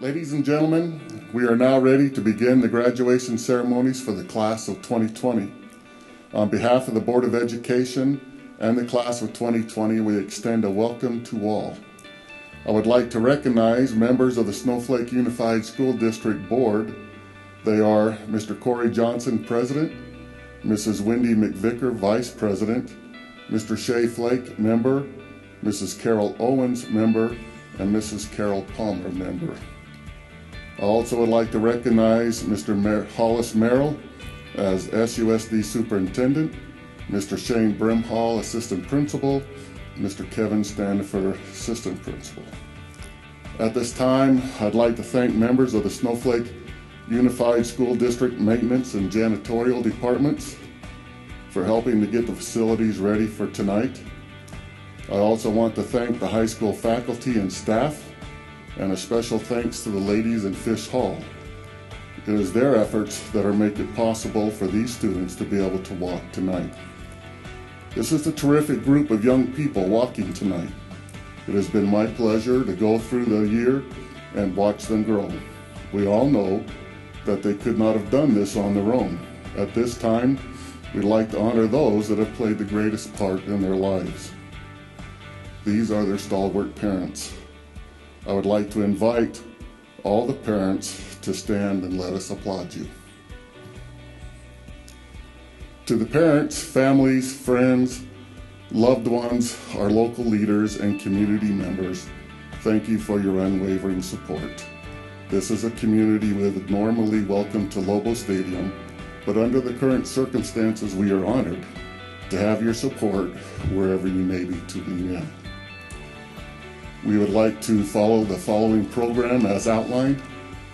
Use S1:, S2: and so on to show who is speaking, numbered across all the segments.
S1: Ladies and gentlemen, we are now ready to begin the graduation ceremonies for the class of 2020. On behalf of the Board of Education and the class of 2020, we extend a welcome to all. I would like to recognize members of the Snowflake Unified School District Board. They are Mr. Corey Johnson, President, Mrs. Wendy McVicker, Vice President, Mr. Shay Flake, Member, Mrs. Carol Owens, Member, and Mrs. Carol Palmer, Member. I also would like to recognize Mr. Hollis Merrill as SUSD Superintendent, Mr. Shane Brimhall, Assistant Principal, Mr. Kevin Standifer, Assistant Principal. At this time, I'd like to thank members of the Snowflake Unified School District Maintenance and Janitorial Departments for helping to get the facilities ready for tonight. I also want to thank the high school faculty and staff, and a special thanks to the ladies in Fish Hall. It is their efforts that are making it possible for these students to be able to walk tonight. This is a terrific group of young people walking tonight. It has been my pleasure to go through the year and watch them grow. We all know that they could not have done this on their own. At this time, we'd like to honor those that have played the greatest part in their lives. These are their stalwart parents. I would like to invite all the parents to stand and let us applaud you. To the parents, families, friends, loved ones, our local leaders, and community members, thank you for your unwavering support. This is a community we would normally welcome to Lobo Stadium, but under the current circumstances, we are honored to have your support wherever you may be tuning in. We would like to follow the following program as outlined.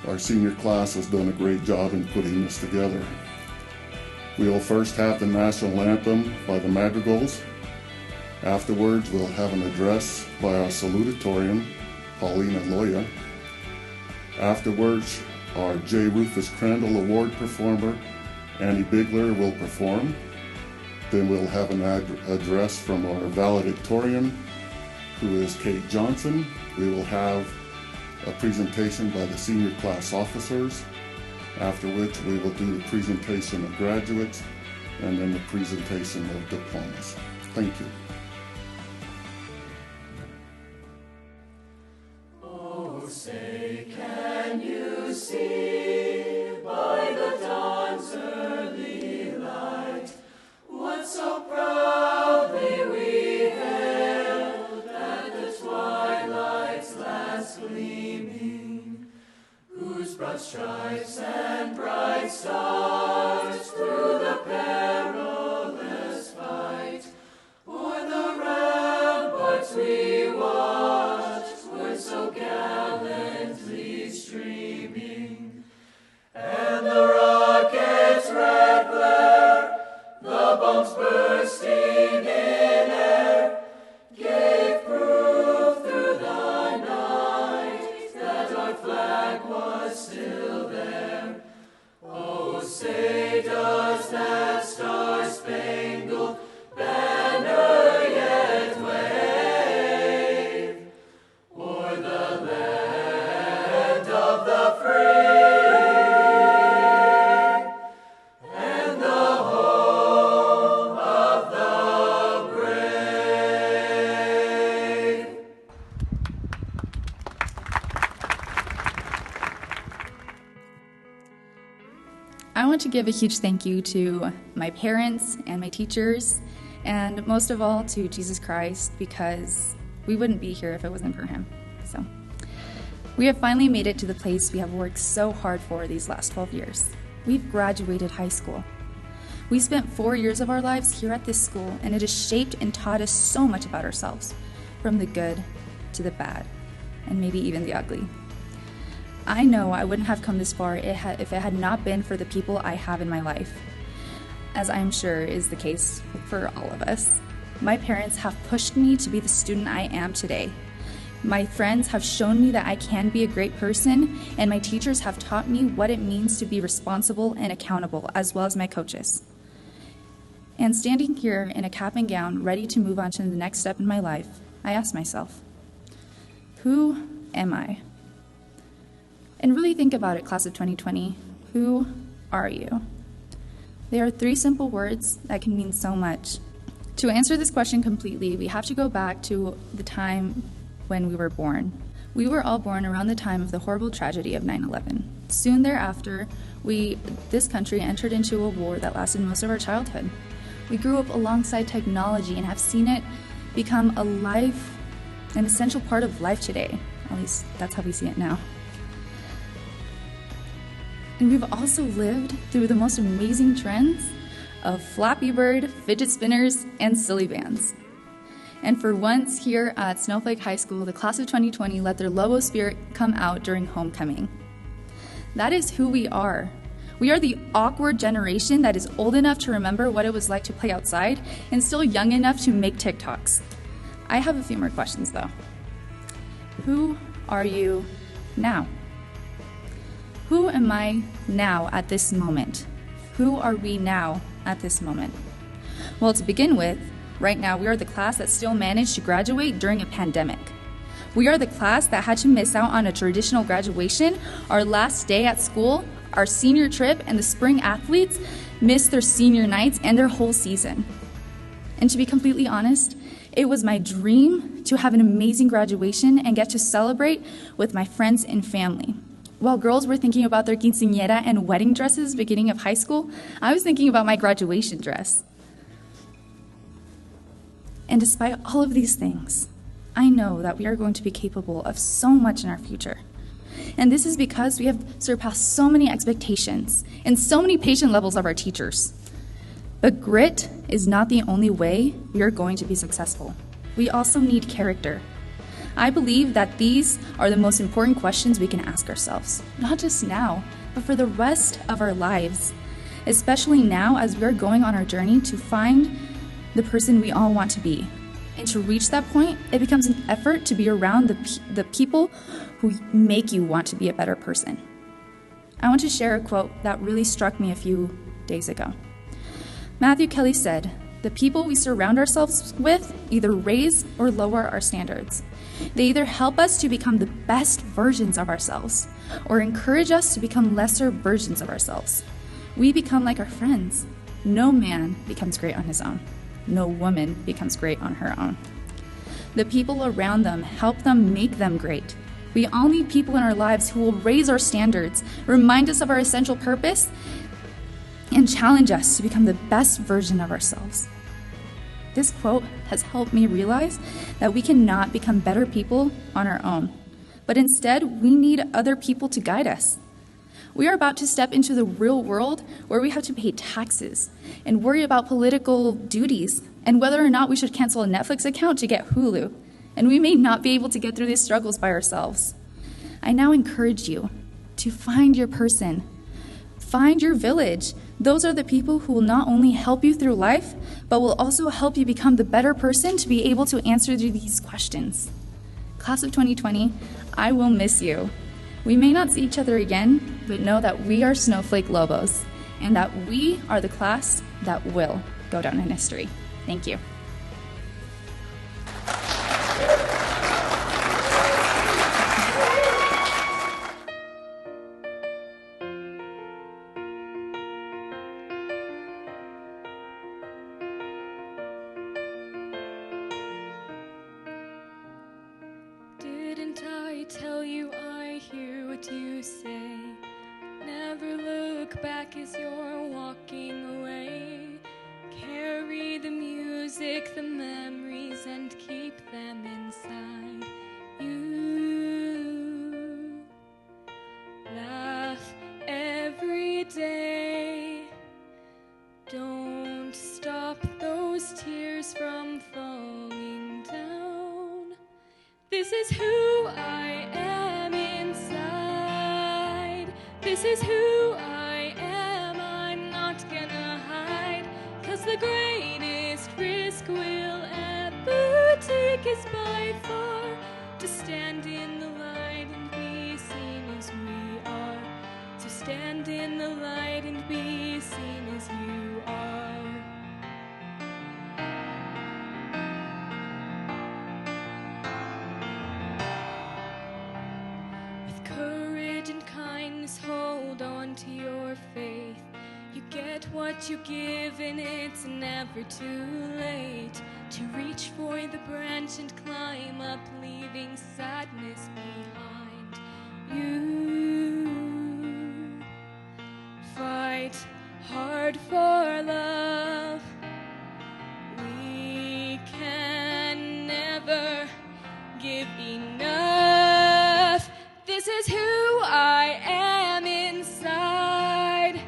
S1: Our senior class has done a great job in putting this together. We will first have the national anthem by the Madrigals. Afterwards, we'll have an address by our salutatorian, Paulina Loya. Afterwards, our J. Rufus Crandall Award performer, Annie Bigler, will perform. Then we'll have an address from our valedictorian, who is Kate Johnson. We will have a presentation by the senior class officers, after which we will do the presentation of graduates and then the presentation of diplomas. Thank you.
S2: Oh, say, can you see by the dawn's early light what so proudly we hailed at the twilight's last gleaming, whose broad stripes and bright stars through the perilous fight o'er the ramparts we watched were so gallantly streaming, and the rocket's red glare, the bombs bursting in air, gave proof through the night that our flag was still there. Oh, say, does that star-spangled banner yet wave o'er the land of the free and the home of the brave?
S3: I want to give a huge thank you to my parents and my teachers, and most of all to Jesus Christ, because we wouldn't be here if it wasn't for him. So we have finally made it to the place we have worked so hard for these last 12 years. We've graduated high school. We spent 4 years of our lives here at this school, and it has shaped and taught us so much about ourselves, from the good to the bad, and maybe even the ugly. I know I wouldn't have come this far if it had not been for the people I have in my life, as I'm sure is the case for all of us. My parents have pushed me to be the student I am today. My friends have shown me that I can be a great person, and my teachers have taught me what it means to be responsible and accountable, as well as my coaches. And standing here in a cap and gown, ready to move on to the next step in my life, I ask myself, who am I? And really think about it, class of 2020. Who are you? There are 3 simple words that can mean so much. To answer this question completely, we have to go back to the time when we were born. We were all born around the time of the horrible tragedy of 9/11. Soon thereafter, this country entered into a war that lasted most of our childhood. We grew up alongside technology and have seen it become an essential part of life today. At least that's how we see it now. And we've also lived through the most amazing trends of Flappy Bird, fidget spinners, and silly bands. And for once here at Snowflake High School, the class of 2020 let their Lobo spirit come out during homecoming. That is who we are. We are the awkward generation that is old enough to remember what it was like to play outside and still young enough to make TikToks. I have a few more questions though. Who are you now? Who am I now at this moment? Who are we now at this moment? Well, to begin with, right now we are the class that still managed to graduate during a pandemic. We are the class that had to miss out on a traditional graduation, our last day at school, our senior trip, and the spring athletes missed their senior nights and their whole season. And to be completely honest, it was my dream to have an amazing graduation and get to celebrate with my friends and family. While girls were thinking about their quinceañera and wedding dresses beginning of high school, I was thinking about my graduation dress. And despite all of these things, I know that we are going to be capable of so much in our future. And this is because we have surpassed so many expectations and so many patient levels of our teachers. But grit is not the only way we are going to be successful. We also need character. I believe that these are the most important questions we can ask ourselves, not just now, but for the rest of our lives, especially now as we are going on our journey to find the person we all want to be. And to reach that point, it becomes an effort to be around the people who make you want to be a better person. I want to share a quote that really struck me a few days ago. Matthew Kelly said, "The people we surround ourselves with either raise or lower our standards. They either help us to become the best versions of ourselves or encourage us to become lesser versions of ourselves. We become like our friends. No man becomes great on his own. No woman becomes great on her own. The people around them help them make them great. We all need people in our lives who will raise our standards, remind us of our essential purpose, and challenge us to become the best version of ourselves." This quote has helped me realize that we cannot become better people on our own, but instead we need other people to guide us. We are about to step into the real world where we have to pay taxes and worry about political duties and whether or not we should cancel a Netflix account to get Hulu. And we may not be able to get through these struggles by ourselves. I now encourage you to find your person. Find your village. Those are the people who will not only help you through life, but will also help you become the better person to be able to answer these questions. Class of 2020, I will miss you. We may not see each other again, but know that we are Snowflake Lobos, and that we are the class that will go down in history. Thank you.
S4: Didn't I tell you I hear what you say? Never look back as you're walking away. Carry the music, the memories, and keep them inside you. Laugh every day. Don't stop those tears from falling down. This is who I am inside. This is who I am. I'm not gonna hide. 'Cause the greatest risk we'll ever take is by far to stand in the light and be seen as we are. To stand in the light and be seen as you are. With courage and to your faith. You get what you give, and it's never too late to reach for the branch and climb up, leaving sadness behind. You fight hard for love. We can never give enough. This is who I am inside.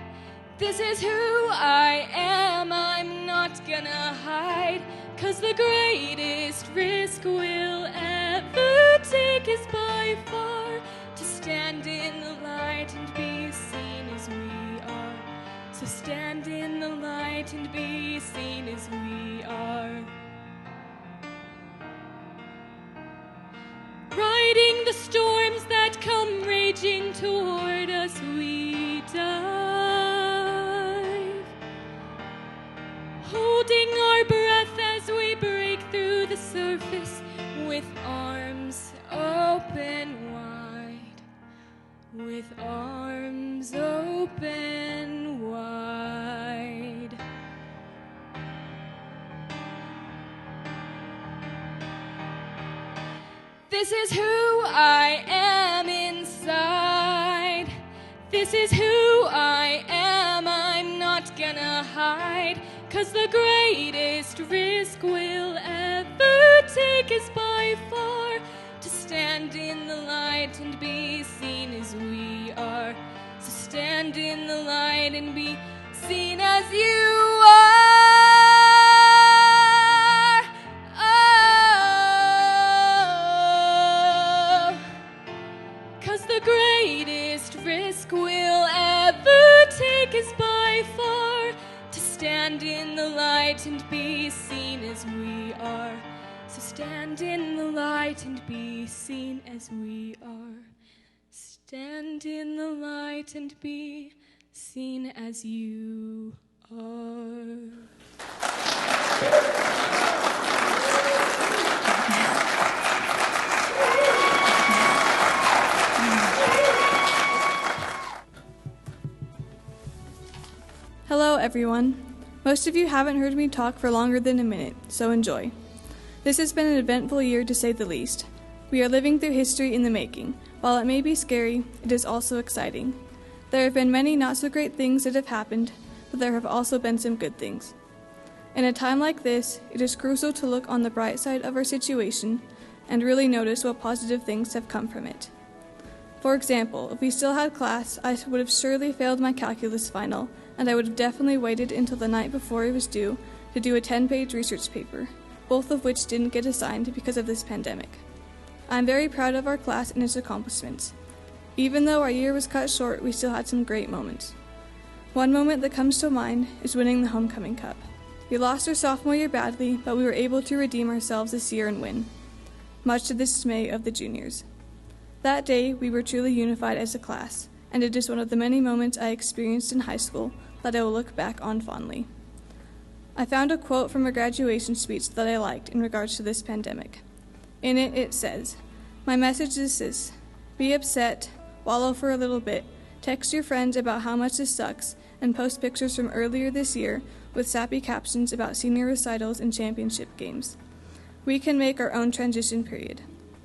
S4: This is who I am. I'm not gonna hide, 'cause the greatest risk we'll ever take is by far to stand in the light and be seen as we are. So stand in the light and be seen as we are. Riding the storms that come raging toward us, we dive, holding our breath as we break through the surface with arms open wide, with arms open wide. This is who I am inside. This is who I am. I'm not gonna hide, 'cause the greatest risk we'll ever take is by far to stand in the light and be seen as we are. So stand in the light and be seen as you are. The greatest risk we'll ever take is by far to stand in the light and be seen as we are. So stand in the light and be seen as we are. Stand in the light and be seen as you are.
S5: Hello, everyone. Most of you haven't heard me talk for longer than a minute, so enjoy. This has been an eventful year, to say the least. We are living through history in the making. While it may be scary, it is also exciting. There have been many not-so-great things that have happened, but there have also been some good things. In a time like this, it is crucial to look on the bright side of our situation and really notice what positive things have come from it. For example, if we still had class, I would have surely failed my calculus final, and I would have definitely waited until the night before it was due to do a 10-page research paper, both of which didn't get assigned because of this pandemic. I'm very proud of our class and its accomplishments. Even though our year was cut short, we still had some great moments. One moment that comes to mind is winning the Homecoming Cup. We lost our sophomore year badly, but we were able to redeem ourselves this year and win, much to the dismay of the juniors. That day, we were truly unified as a class, and it is one of the many moments I experienced in high school that I will look back on fondly. I found a quote from a graduation speech that I liked in regards to this pandemic. In it, it says, "My message is this: be upset, wallow for a little bit, text your friends about how much this sucks, and post pictures from earlier this year with sappy captions about senior recitals and championship games. We can make our own transition period.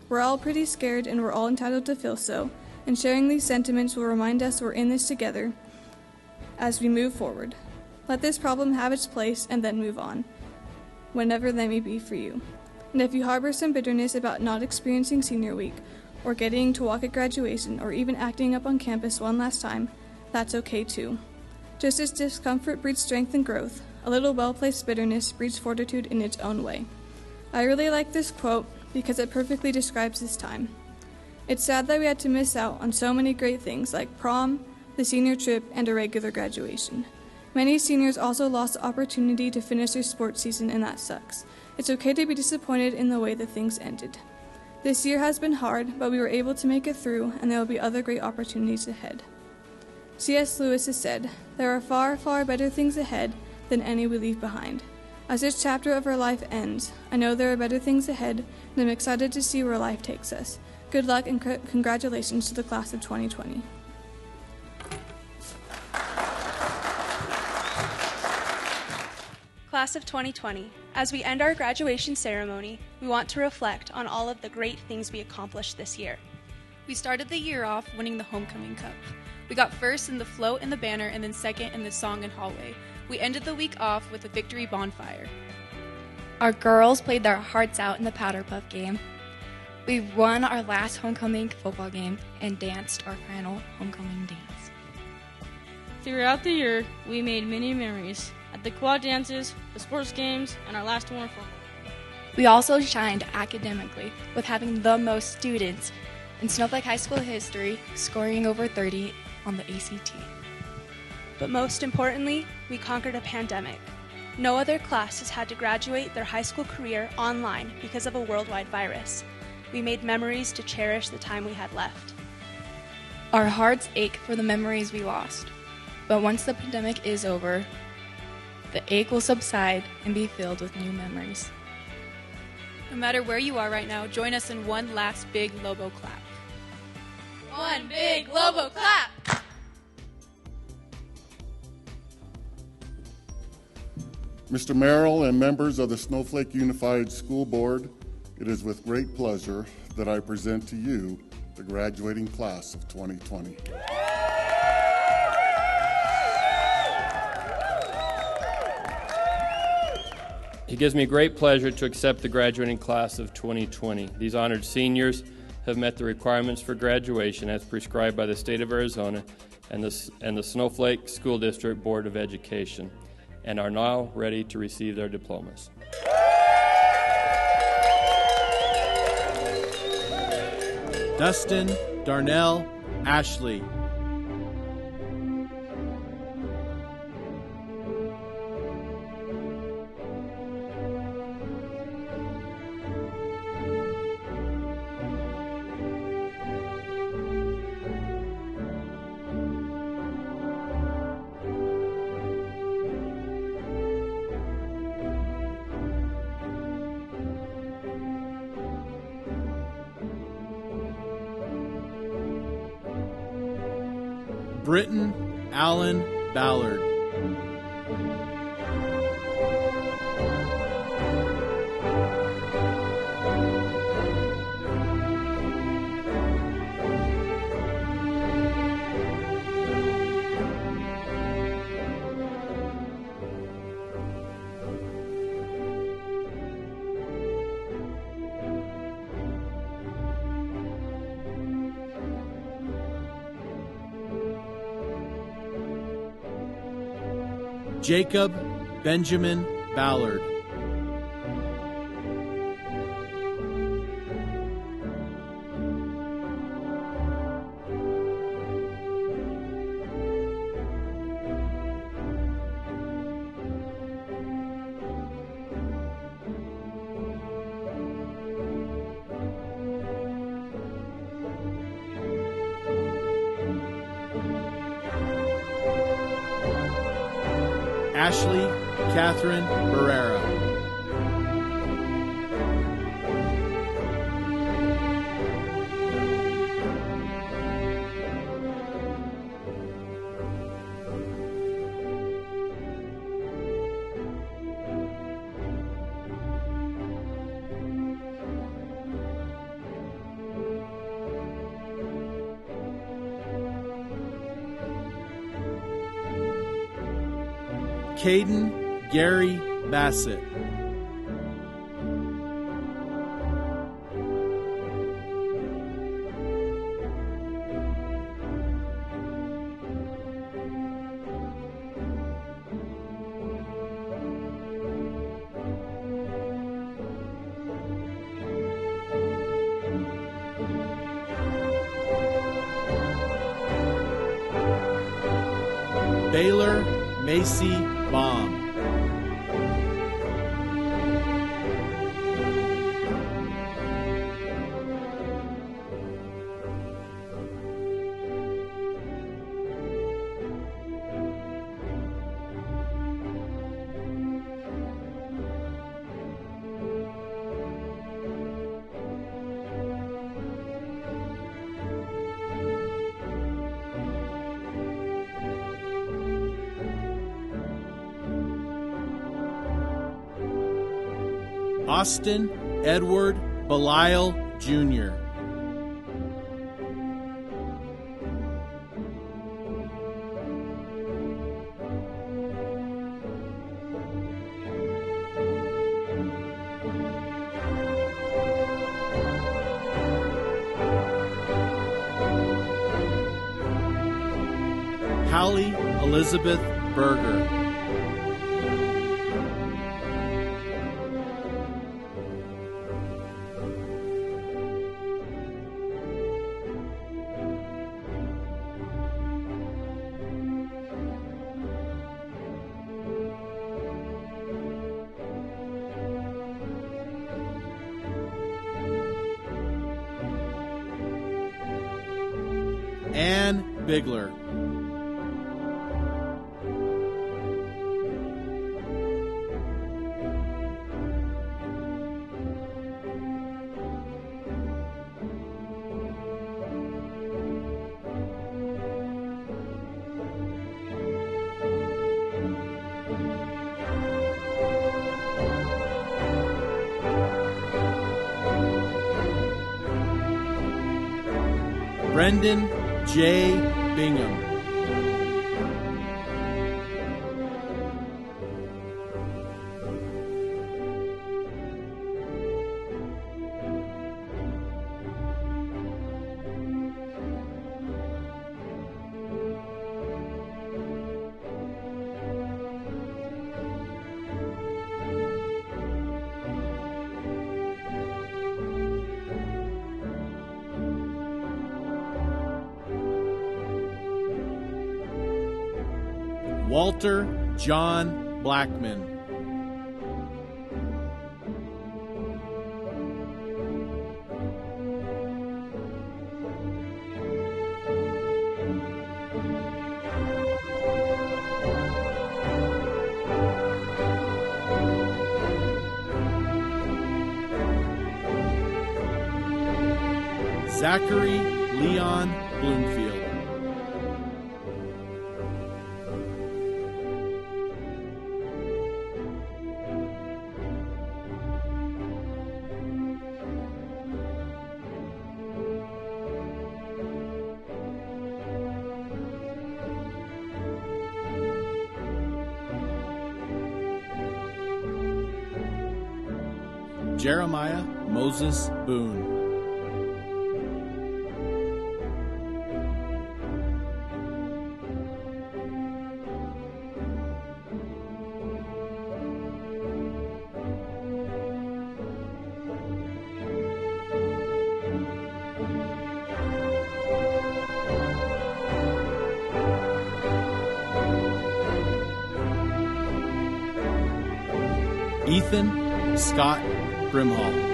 S5: We're all pretty scared, and we're all entitled to feel so, and sharing these sentiments will remind us we're in this together as we move forward. Let this problem have its place and then move on, whenever that may be for you. And if you harbor some bitterness about not experiencing senior week, or getting to walk at graduation, or even acting up on campus one last time, that's okay too. Just as discomfort breeds strength and growth, a little well-placed bitterness breeds fortitude in its own way." I really like this quote because it perfectly describes this time. It's sad that we had to miss out on so many great things like prom, the senior trip, and a regular graduation. Many seniors also lost the opportunity to finish their sports season, and that sucks. It's okay to be disappointed in the way that things ended. This year has been hard, but we were able to make it through, and there will be other great opportunities ahead. C.S. Lewis has said, "There are far, far better things ahead than any we leave behind." As this chapter of our life ends, I know there are better things ahead, and I'm excited to see where life takes us. Good luck and congratulations to the class of 2020.
S6: Class of 2020, as we end our graduation ceremony, we want to reflect on all of the great things we accomplished this year.
S7: We started the year off winning the Homecoming Cup. We got first in the float and the banner and then second in the song and hallway. We ended the week off with a victory bonfire.
S8: Our girls played their hearts out in the Powder Puff game. We won our last homecoming football game and danced our final homecoming dance.
S9: Throughout the year, we made many memories at the quad dances, the sports games, and our last one from.
S8: We also shined academically with having the most students in Snowflake High School history, scoring over 30 on the ACT.
S6: But most importantly, we conquered a pandemic. No other class has had to graduate their high school career online because of a worldwide virus. We made memories to cherish the time we had left.
S8: Our hearts ache for the memories we lost. But once the pandemic is over, the ache will subside and be filled with new memories.
S7: No matter where you are right now, join us in one last big Lobo clap.
S2: One big Lobo clap!
S1: Mr. Merrill and members of the Snowflake Unified School Board, it is with great pleasure that I present to you the graduating class of 2020.
S10: It gives me great pleasure to accept the graduating class of 2020. These honored seniors have met the requirements for graduation as prescribed by the state of Arizona and the Snowflake School District Board of Education, and are now ready to receive their diplomas.
S11: Dustin, Darnell, Ashley. Britton Allen Ballard. Jacob Benjamin Ballard. Ashley Catherine Barrera. Caden Gary Bassett. Baylor Macy Baum. Austin Edward Belial, Jr. Hallie Elizabeth Berger. Ann Bigler. Brendan J. Bingham. Walter John Blackman. Zachary Leon Bloomfield. Jeremiah Moses Boone. Ethan Scott Brimhall.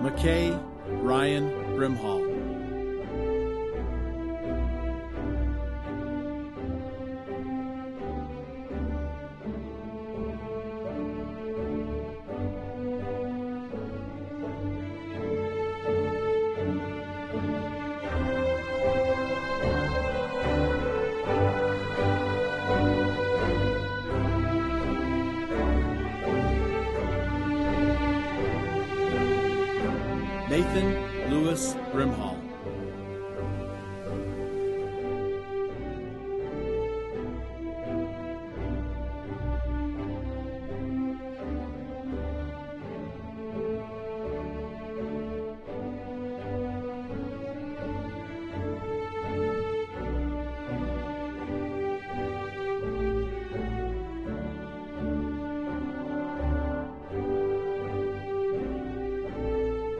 S11: McKay Ryan Brimhall. Nathan Lewis Brimhall.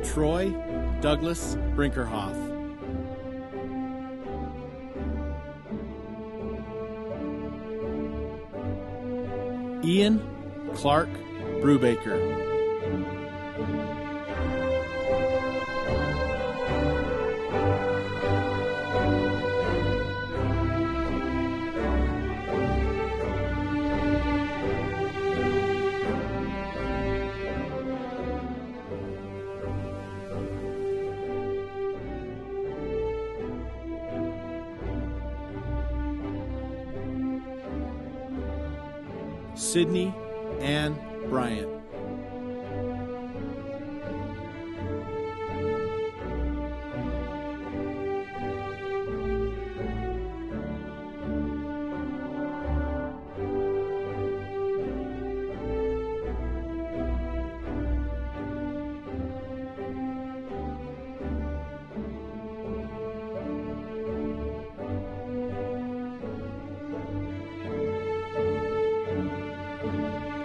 S11: Troy Douglas Brinkerhoff. Ian Clark Brubaker. Sydney Ann Bryant.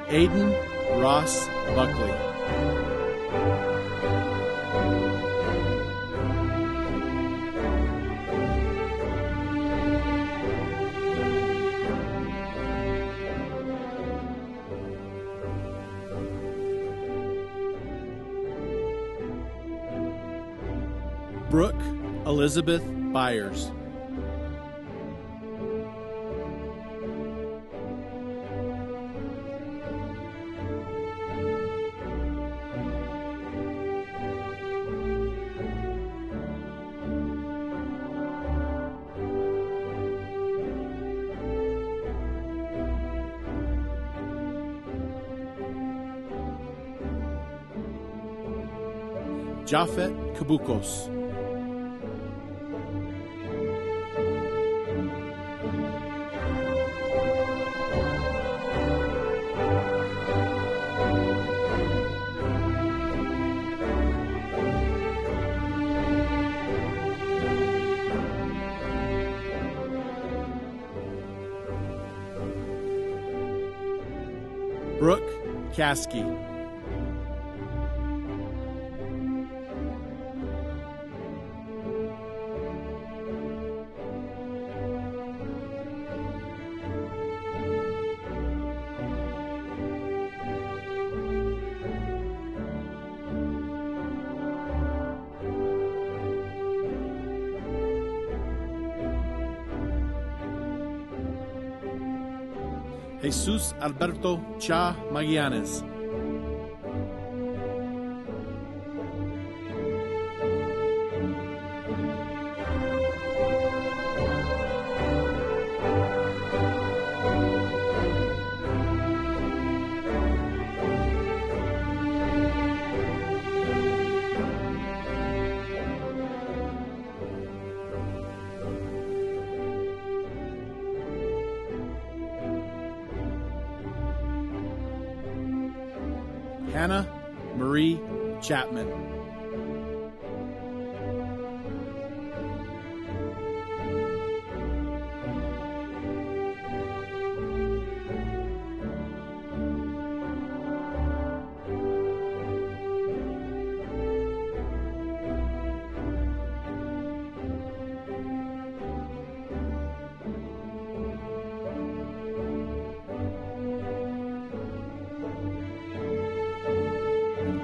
S11: Aiden Ross Buckley. Brooke Elizabeth Byers. Jafet Kabukos. Brooke Caskey. Jesus Alberto Cha Magallanes. Hannah Marie Chapman.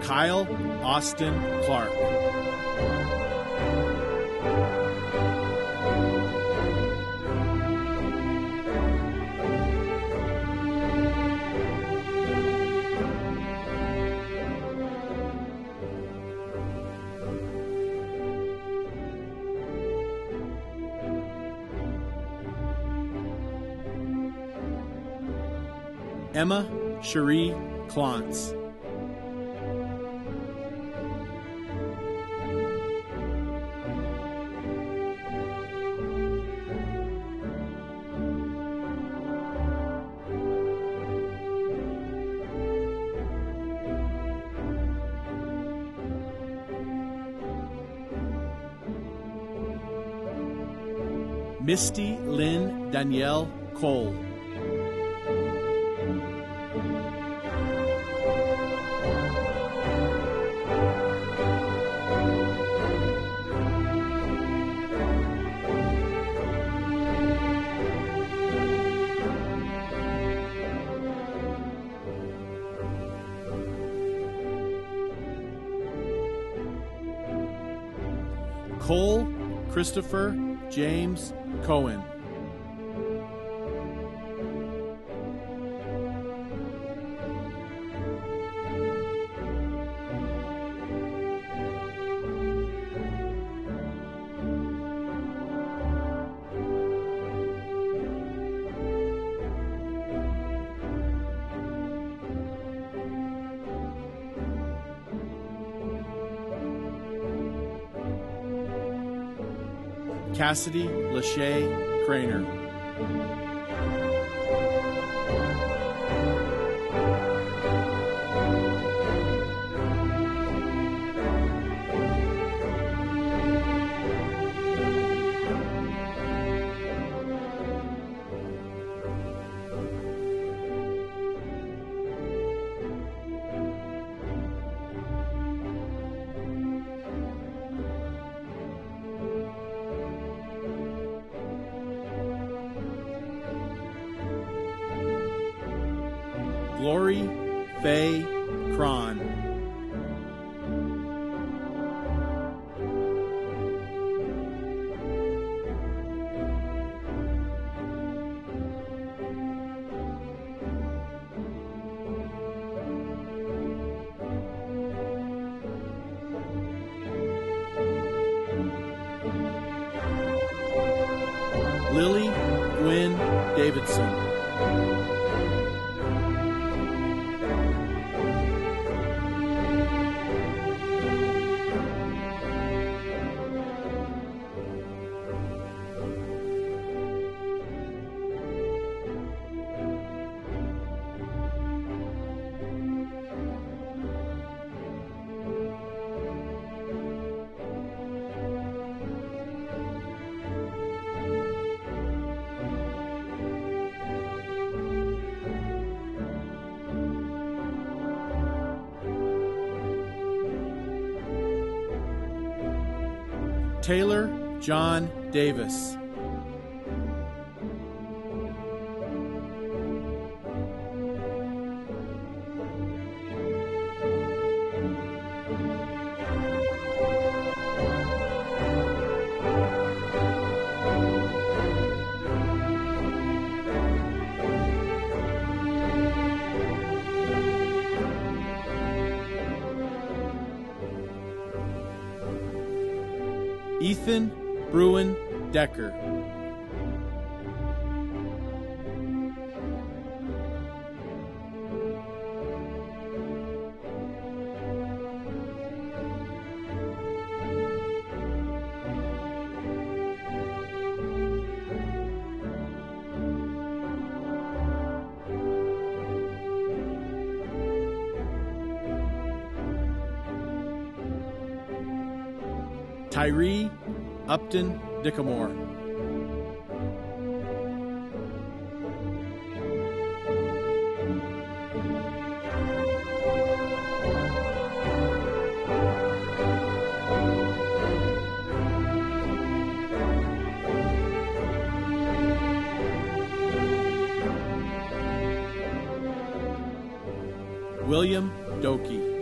S11: Kyle Austin Clark. Emma Cherie Clontz. Misty Lynn Danielle Cole. Cole Christopher James Cohen. Cassidy Lachey Craner. Glory Faye Cron. Lily Gwynn Davidson. Taylor John Davis. Ethan Bruin Decker. Tyree Upton Dickamore. William Dokie.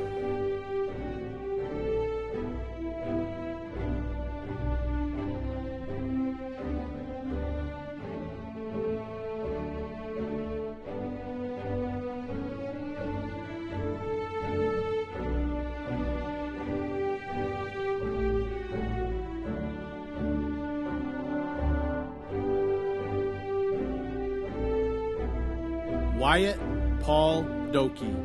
S11: Wyatt Paul Dokie.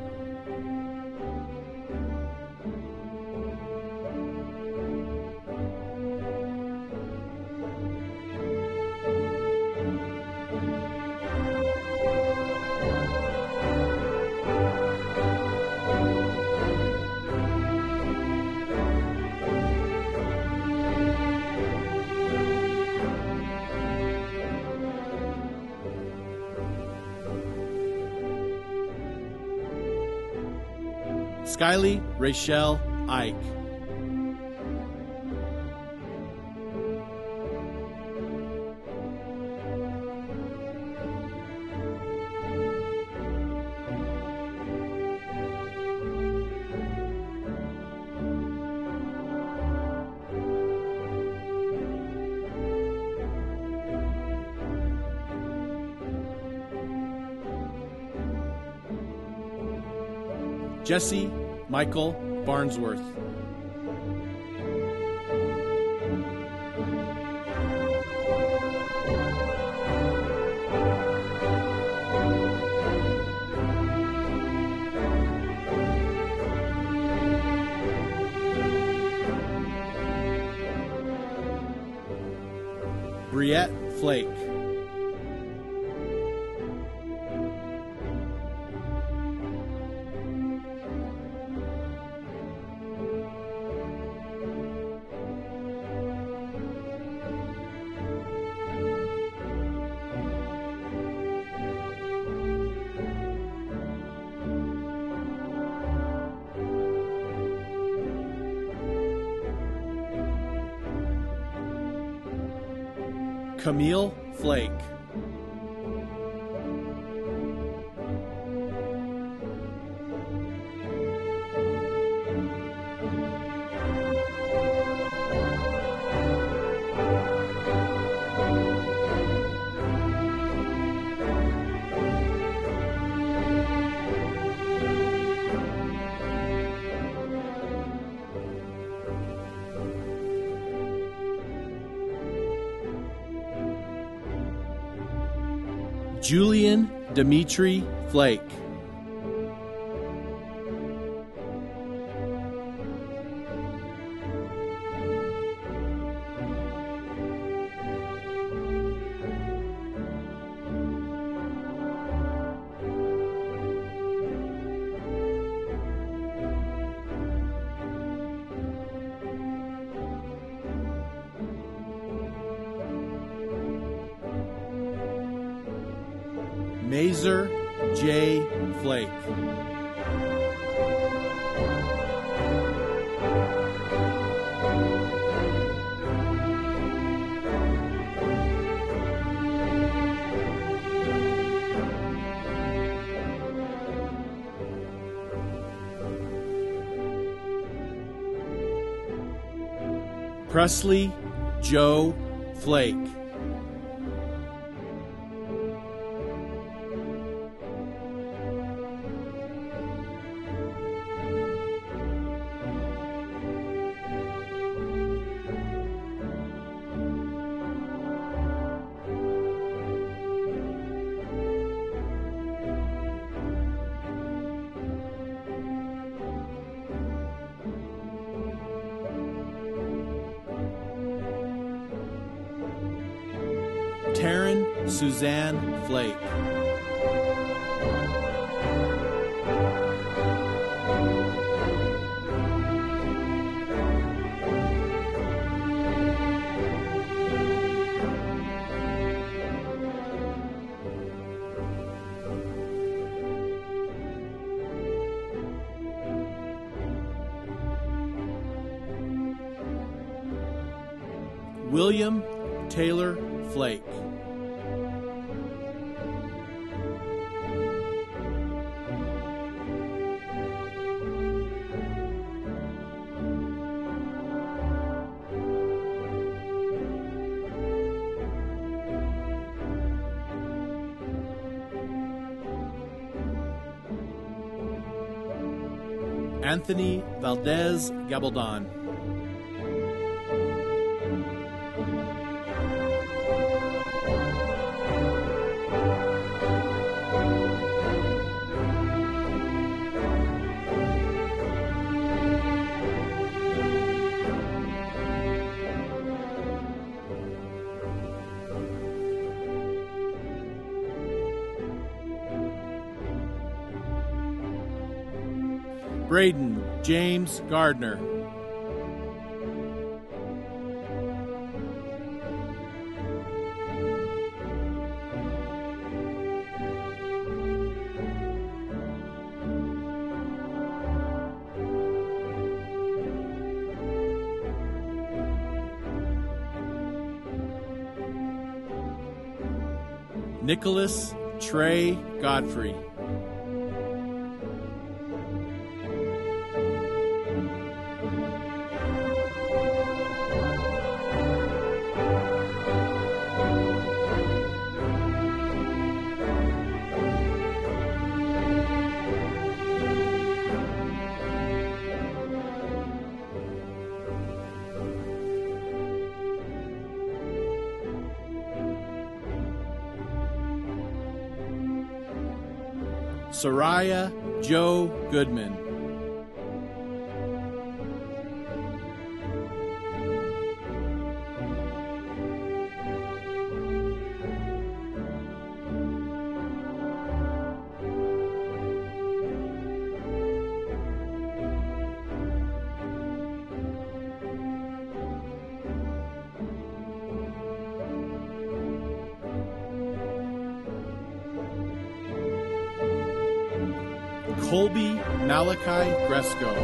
S11: Skyly Rachel Ike. Jesse Michael Barnsworth. Briette Flake. Camille Flake. Julian Dimitri Flake. Mazer J. Flake. Presley Joe Flake. Taryn Suzanne Flake. William Taylor Flake. Anthony Valdez Gabaldon. Braden James Gardner. Nicholas Trey Godfrey. Soraya Joe Goodman. Colby Malachi Gresco.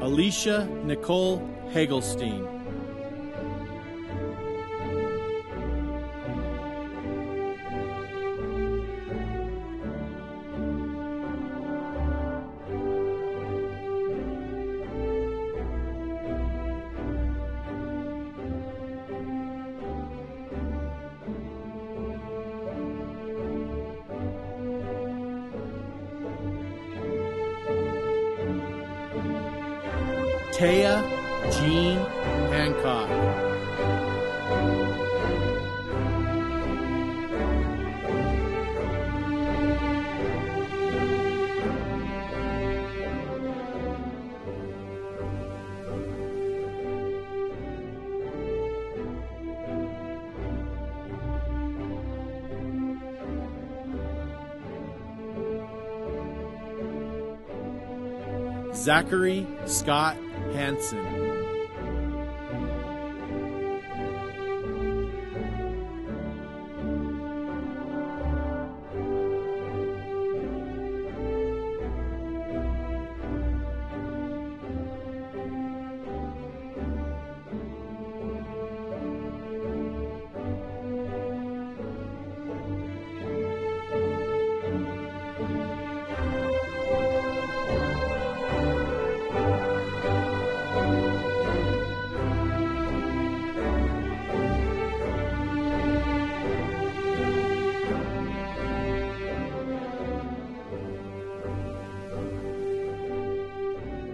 S11: Alicia Nicole Hagelstein. Taya Jean Hancock. Zachary Scott Hansen.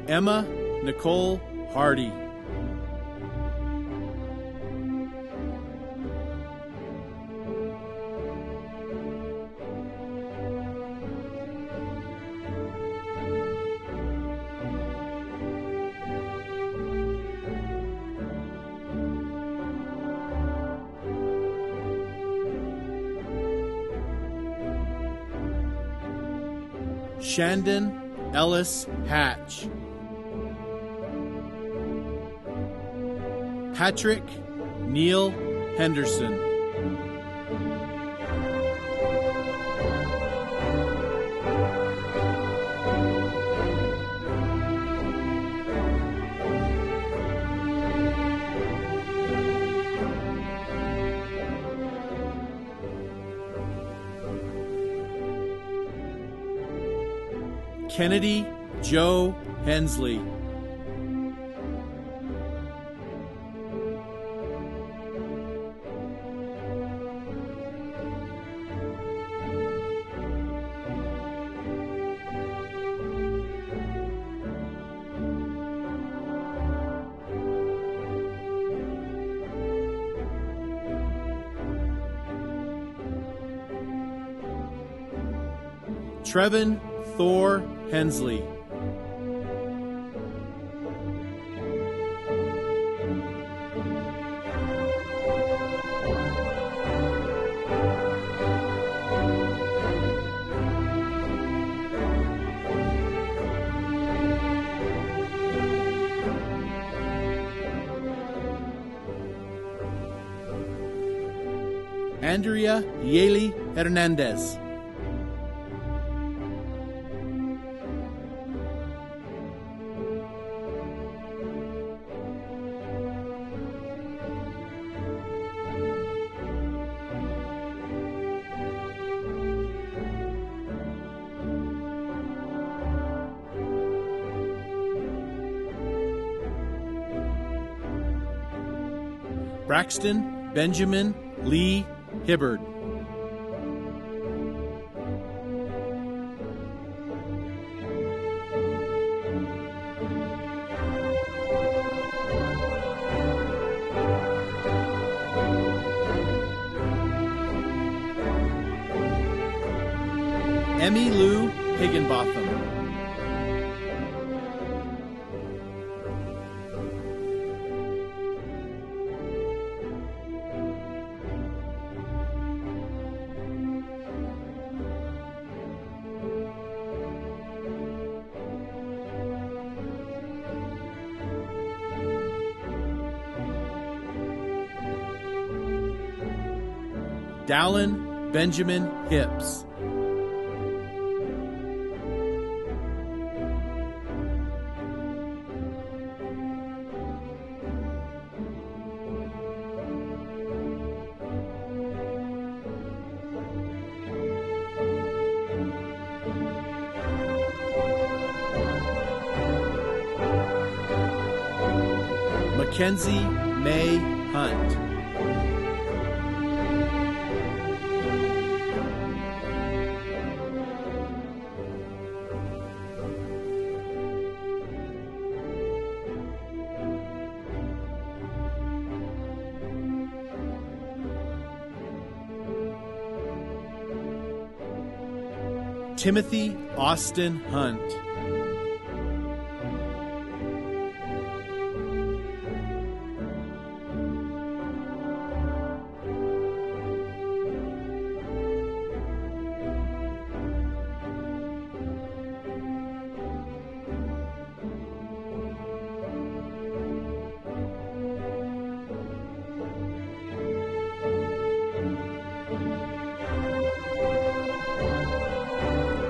S11: Emma Nicole Hardy. Shandon Ellis Hatch. Patrick Neil Henderson. Kennedy Joe Hensley. Trevin Thor Hensley. Andrea Yeli Hernandez. Braxton Benjamin Lee Hibbard. Emmy Lou Higginbotham. Dallin Benjamin Hips. Mackenzie May Hunt. Timothy Austin Hunt.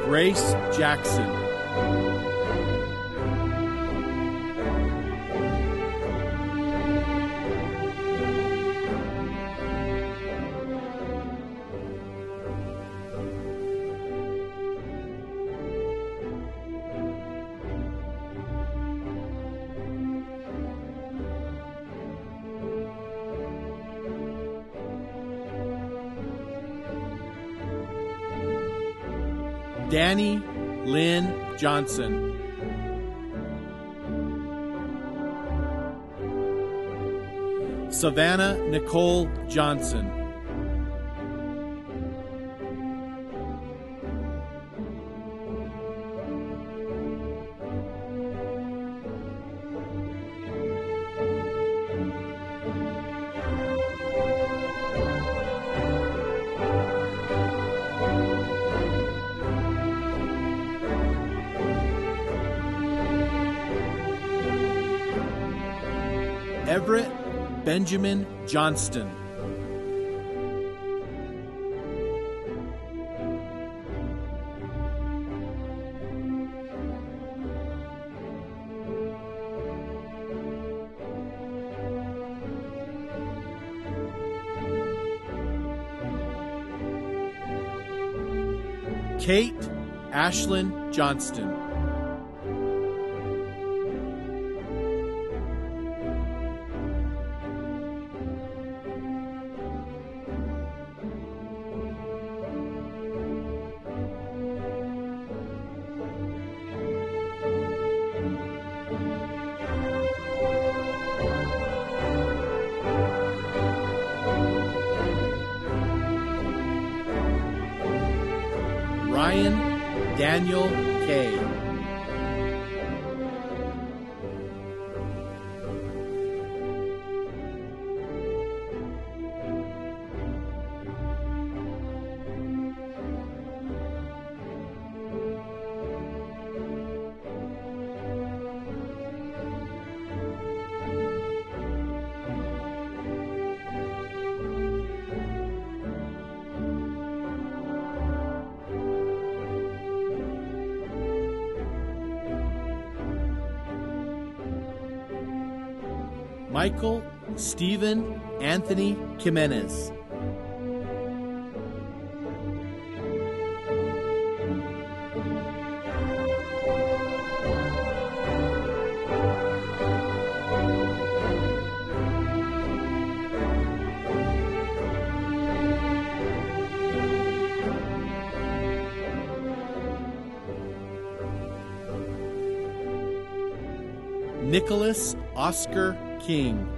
S11: Grace Jackson. Danny Lynn Johnson. Savannah Nicole Johnson. Everett Benjamin Johnston. Kate Ashlyn Johnston. Ryan Daniel Kay. Michael Stephen Anthony Jimenez. Nicholas Oscar King.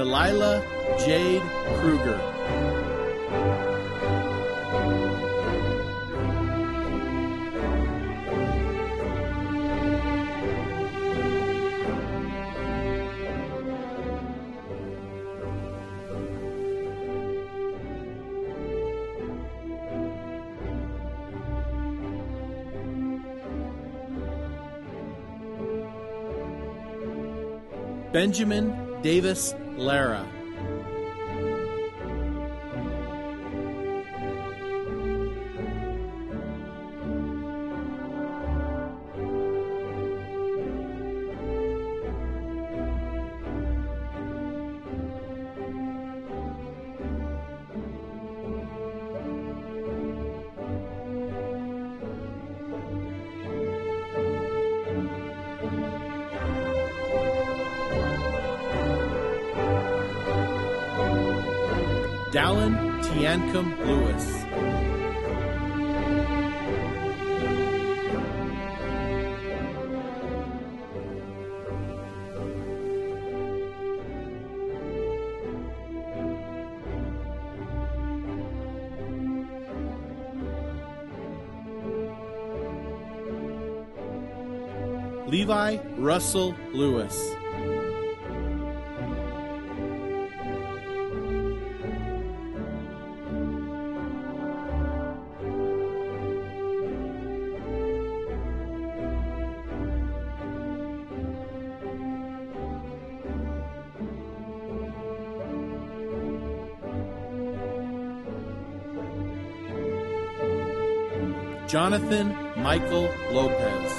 S11: Delilah Jade Kruger. Benjamin Davis Lara. Dallin Tiancum Lewis. Levi Russell Lewis. Jonathan Michael Lopez.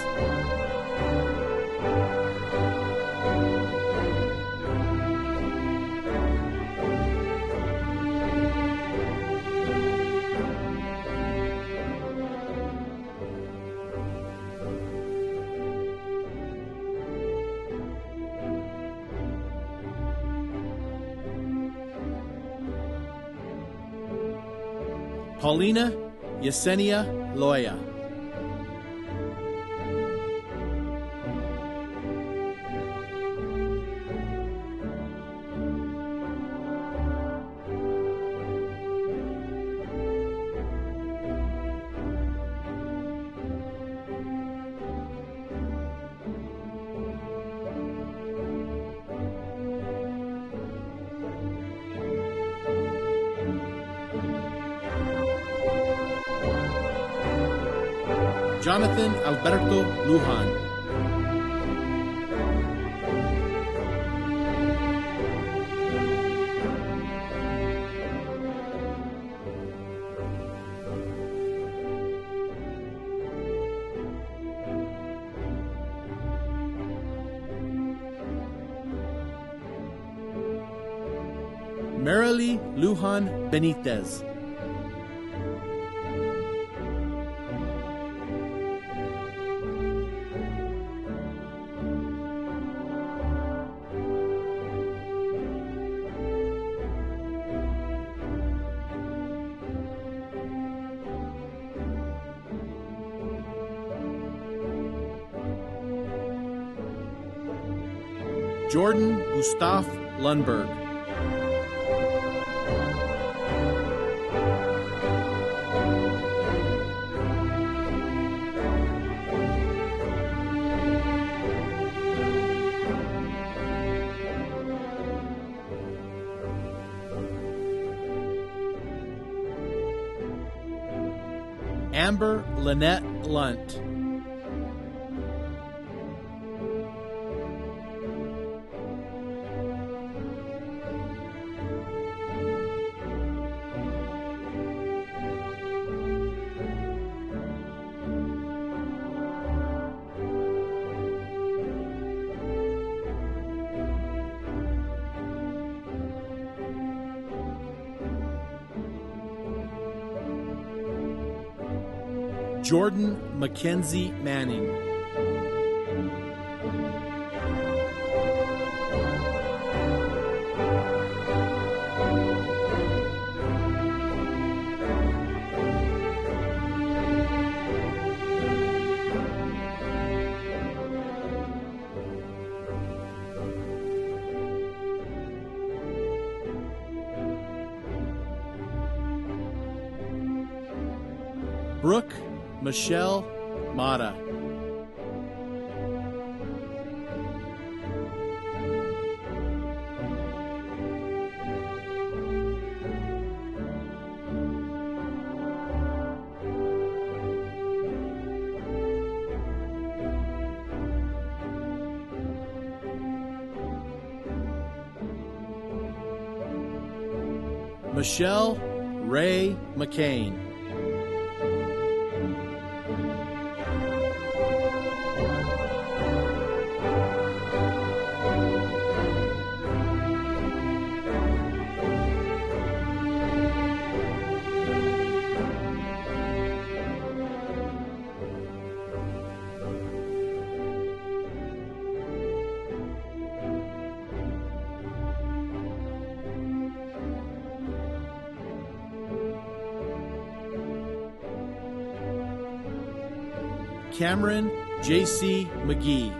S11: Paulina Yesenia Loya. Jonathan Alberto Lujan. Marilee Lujan Benitez. Jordan Gustav Lundberg. Amber Lynette Lunt. Jordan Mackenzie Manning. Brooke Michelle Mata. Michelle Ray McCain. Cameron J.C. McGee.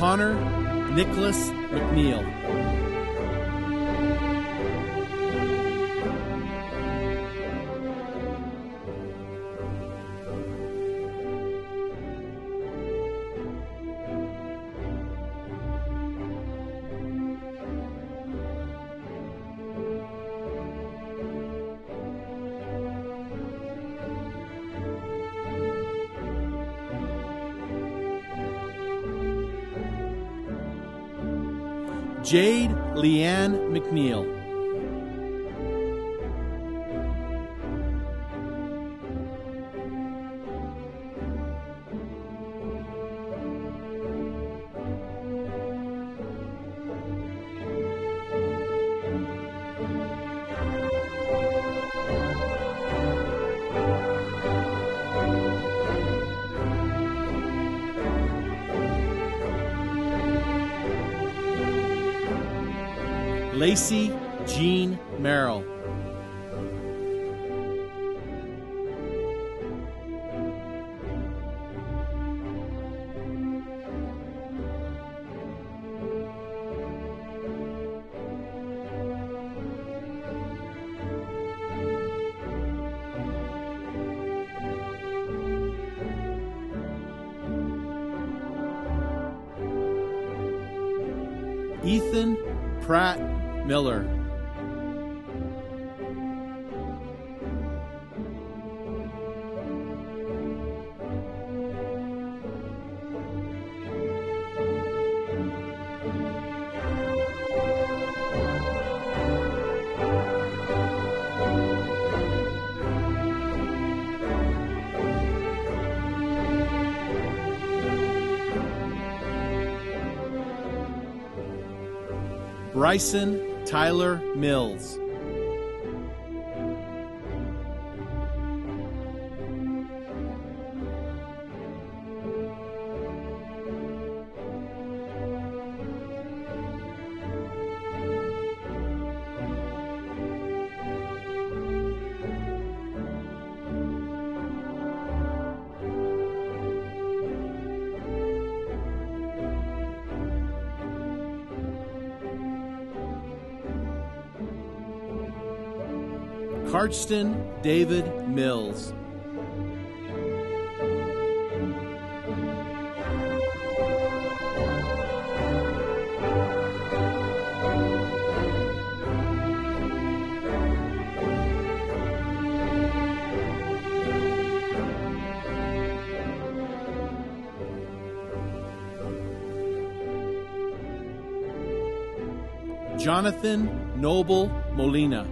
S11: Connor Nicholas McNeil. Jade Leanne McNeil. Lacey Jean Merrill. Ethan Pratt Miller. Bryson Tyler Mills. Cardston David Mills. Jonathan Noble Molina.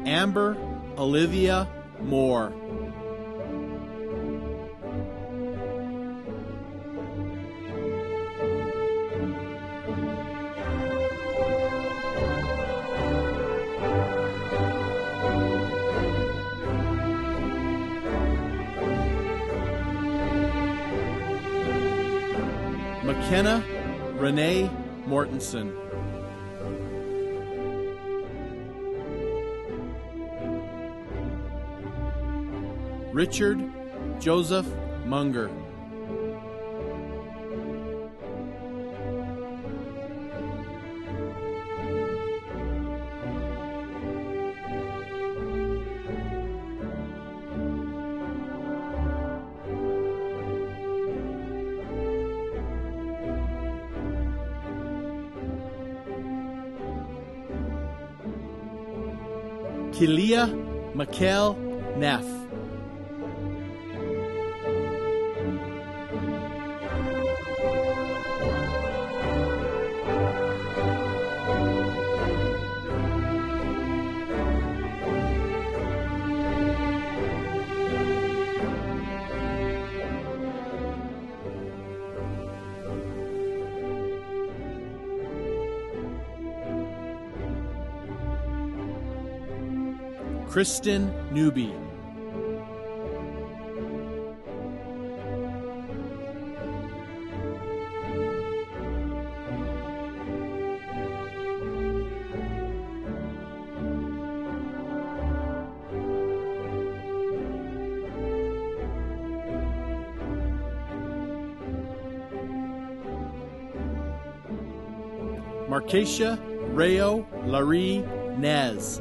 S11: Amber Olivia Moore. McKenna Renee Mortensen. Richard Joseph Munger. Kilia Mikhail Neff. Kristen Newby. Markeisha Rayo Laree Nez.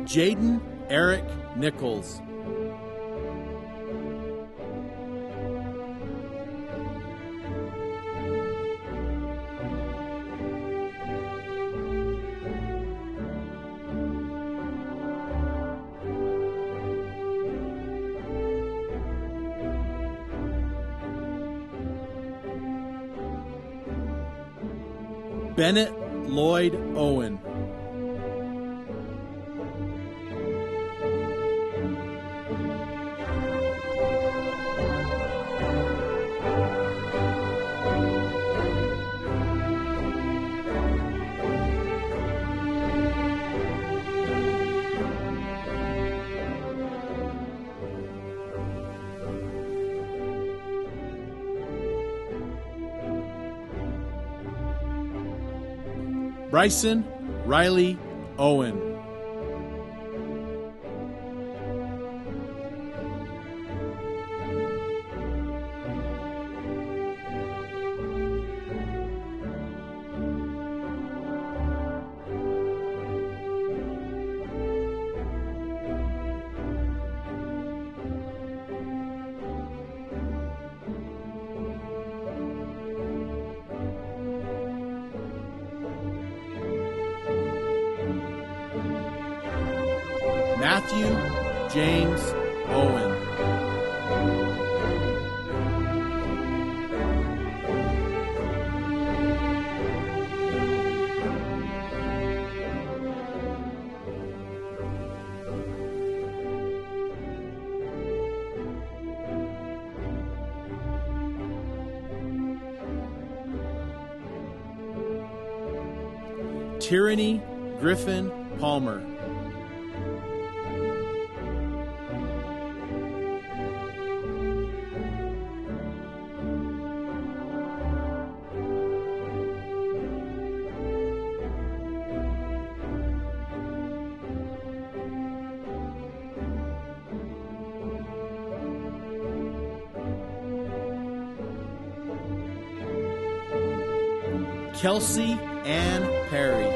S11: Jaden Eric Nichols. Bennett Lloyd Owen. Bryson Riley Owen. Matthew James Owen. Tyranny Griffin Palmer. Kelsey Ann Perry.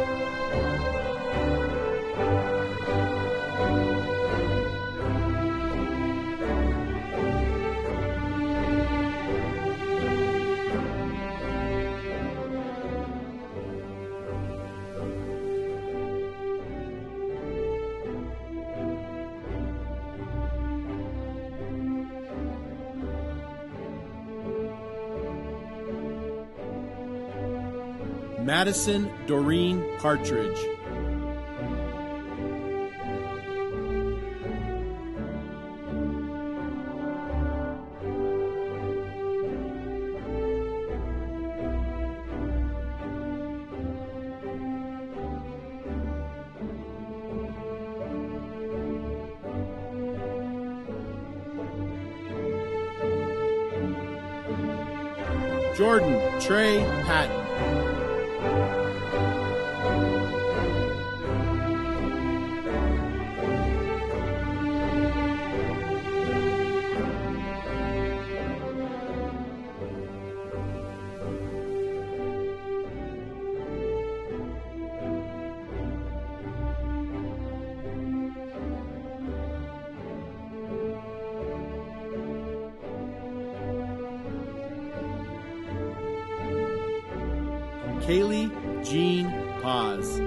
S11: Madison Doreen Partridge. Jordan Trey Patton. Kaylee Jean Paz.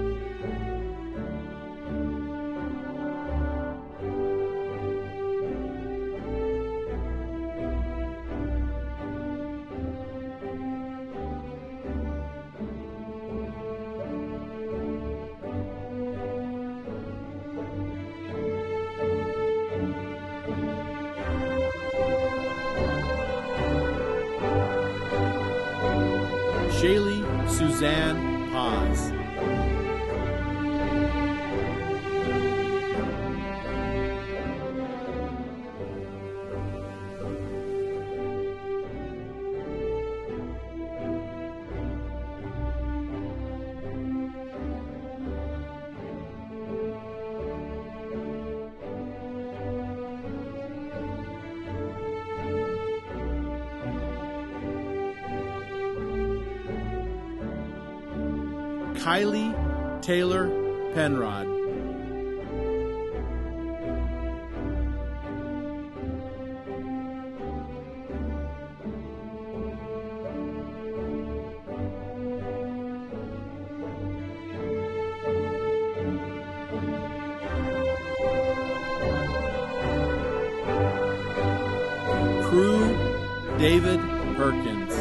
S11: Shaylee Suzanne Paz. Kylie Taylor Penrod. Crew David Perkins.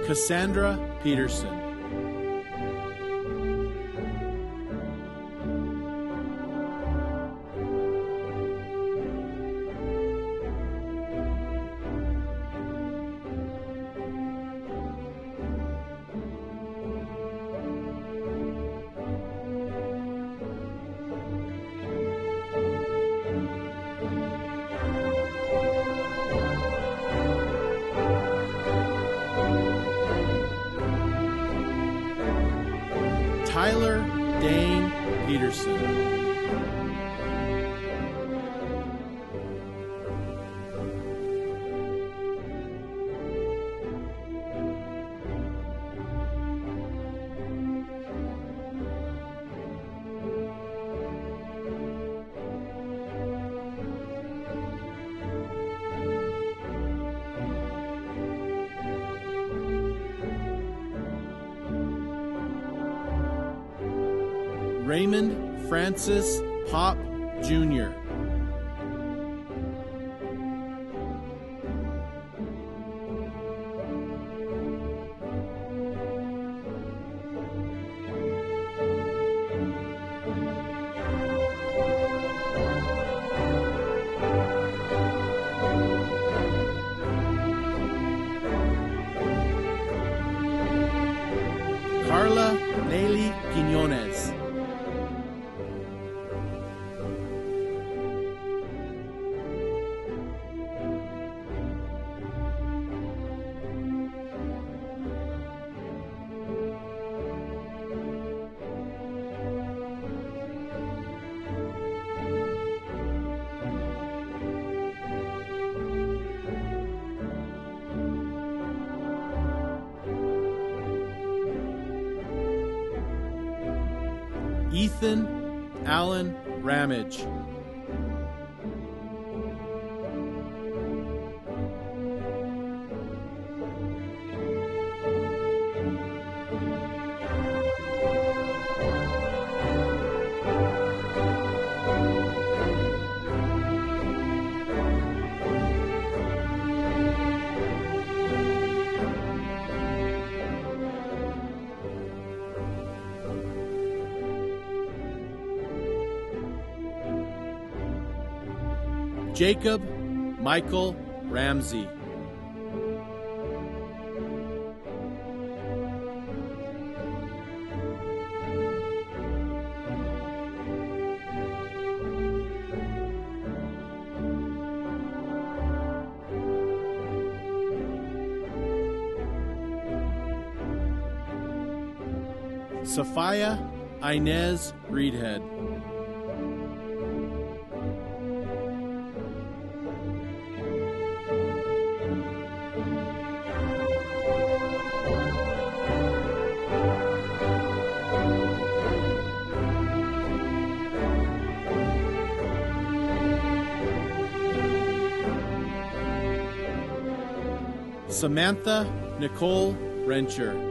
S11: Cassandra Peterson. Tyler Dane Peterson. Raymond Francis Pop, Jr. Carla Nelly Quiñones. Ethan Allen Ramage. Jacob Michael Ramsey. Sophia Inez Reedhead. Samantha Nicole Rencher.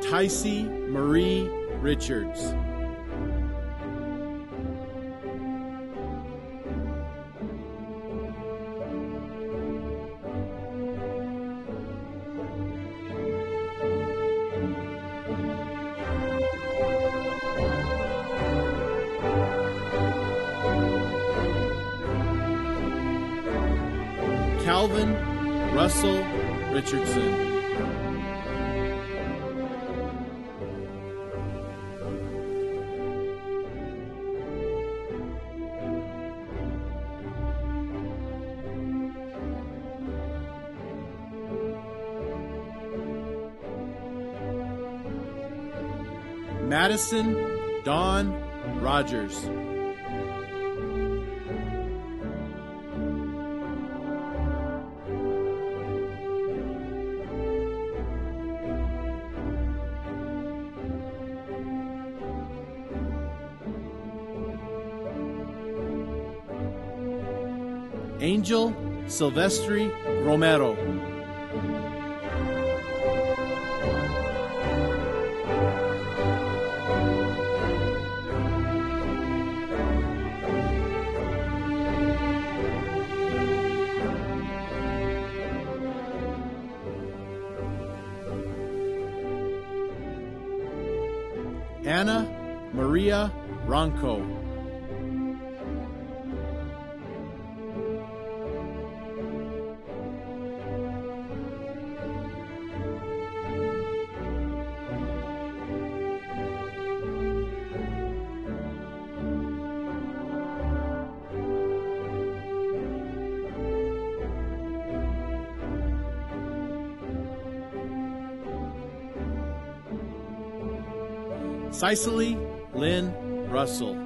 S11: Ticey Marie Richards. Calvin Russell Richardson. Madison Dawn Rogers. Angel Silvestri Romero. Anna Maria Ronco. Cicely Lynn Russell.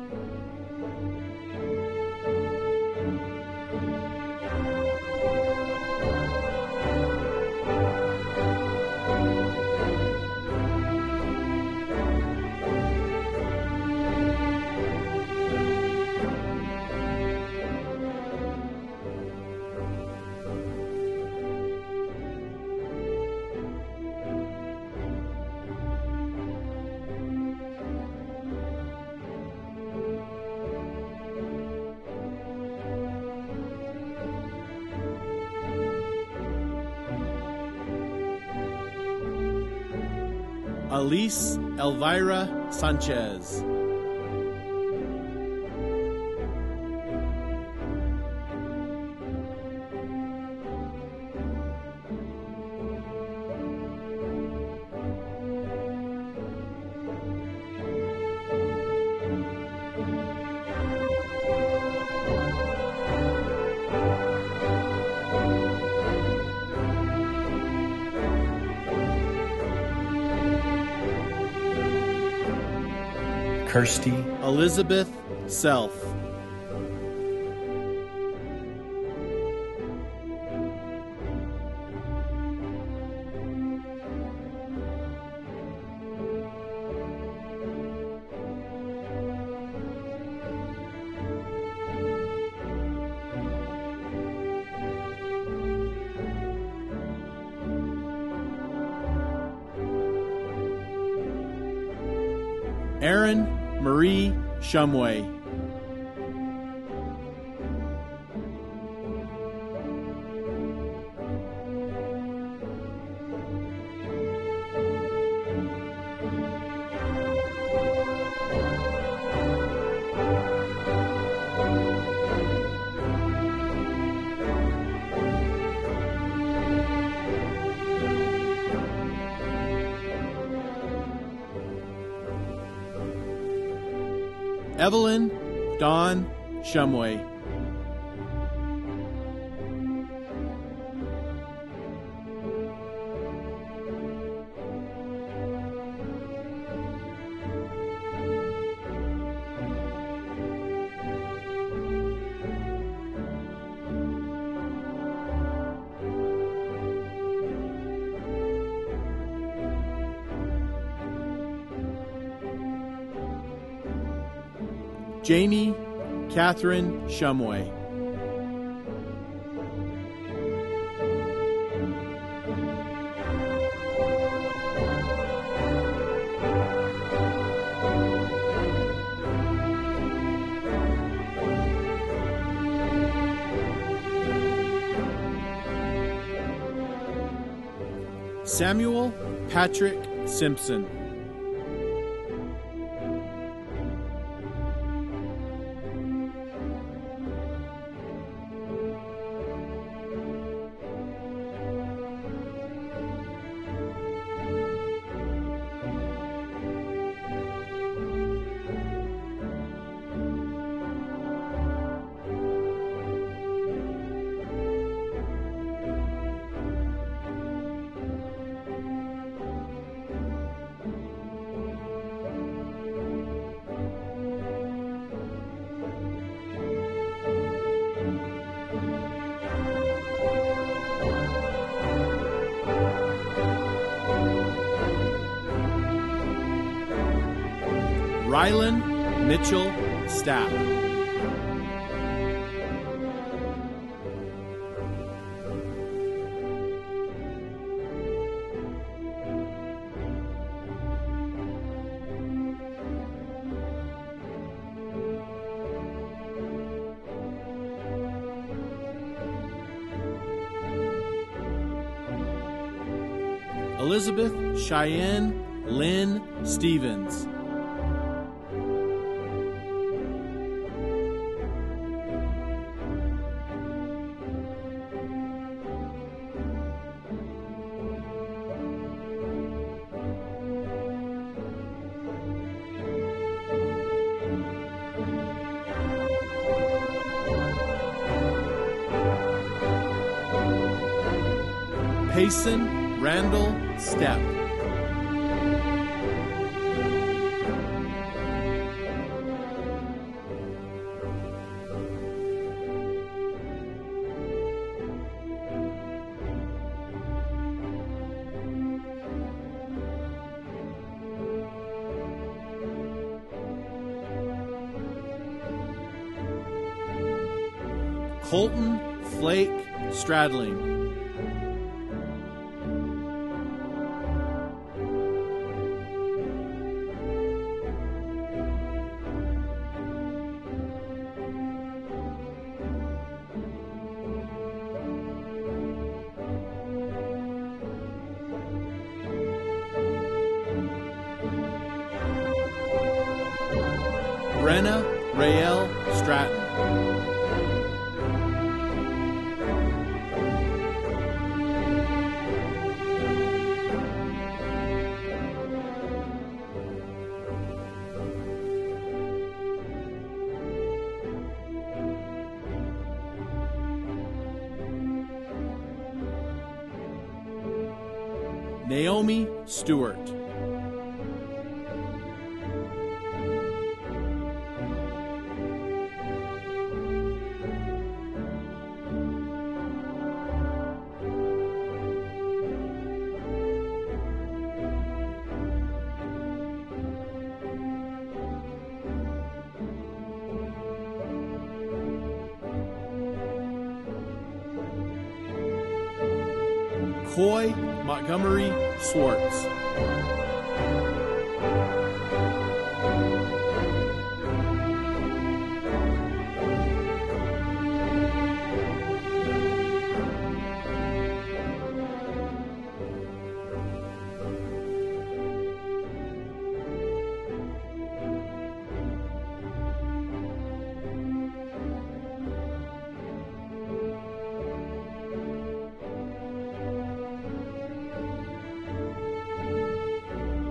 S11: Elise Elvira Sanchez.
S12: Kirsty
S11: Elizabeth Self. Erin Marie Shumway. Evelyn Dawn Shumway. Jamie Catherine Shumway. Samuel Patrick Simpson. Rylan Mitchell Stapp. Elizabeth Cheyenne Lynn Stevens. Payson Randall Stepp. Colton Flake Stradling. Brenna Rael Stratton. Naomi Stewart. Coy Montgomery Swartz.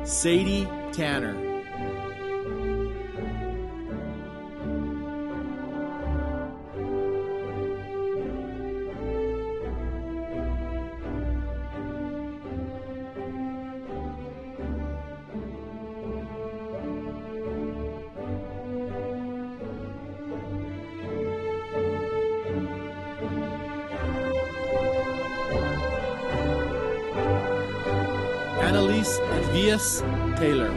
S11: Sadie Tanner. Annalise Advias Taylor.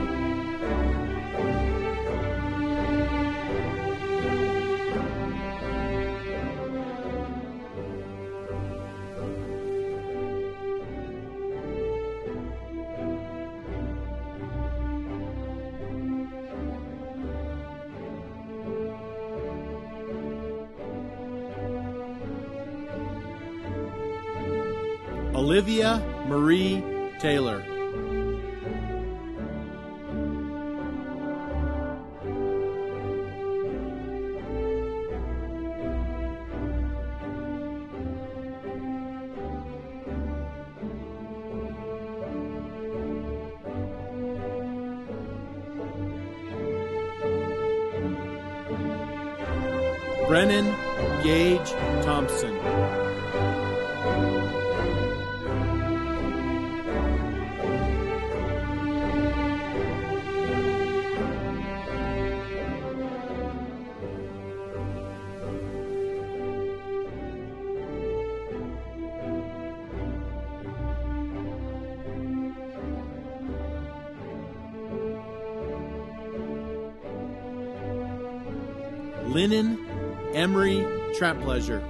S11: Olivia Marie Taylor. Brennan Gage Thompson. Lennon Emery Trampleasure.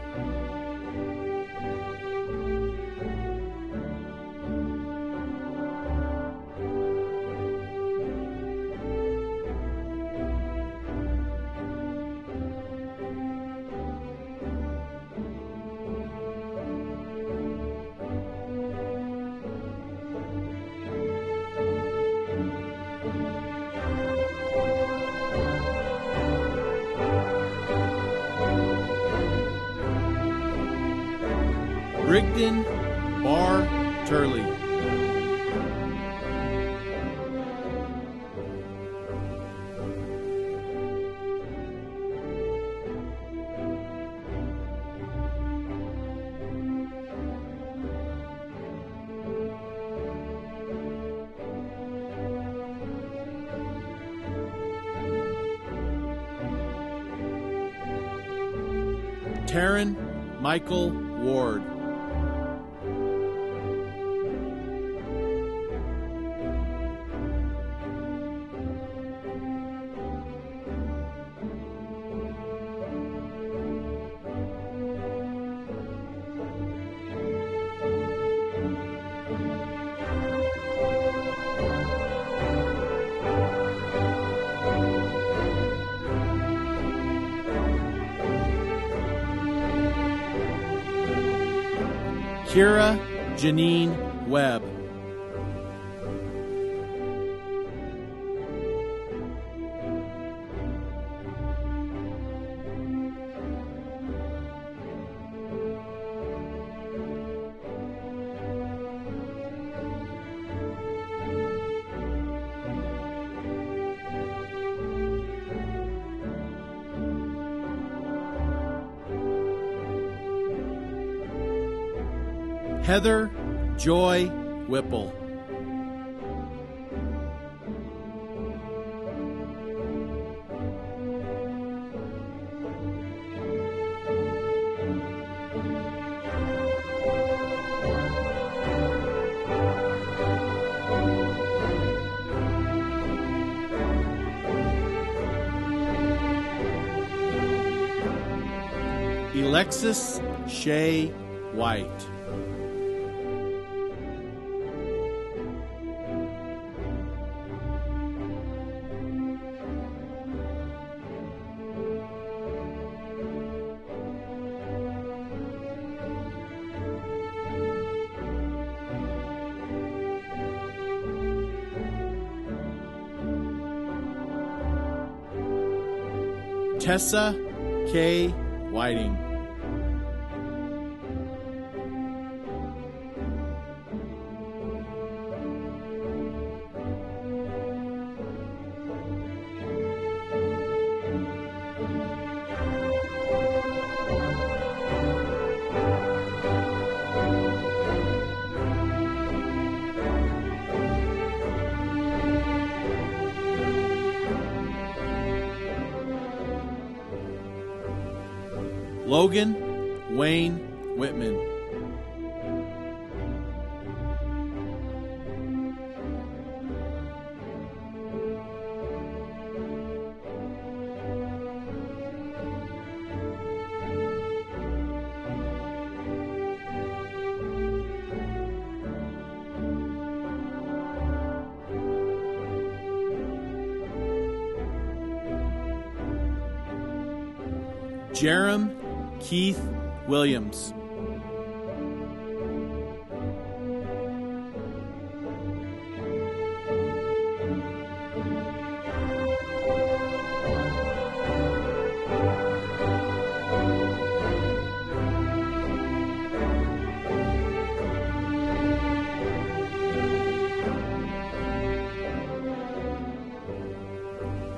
S11: Brigden Barr Turley. Taryn Michael Ward. Kira Janine Webb. Heather Joy Whipple. Alexis Shea White. Tessa K. Whiting. Logan Wayne Whitman. Jerem Keith Williams.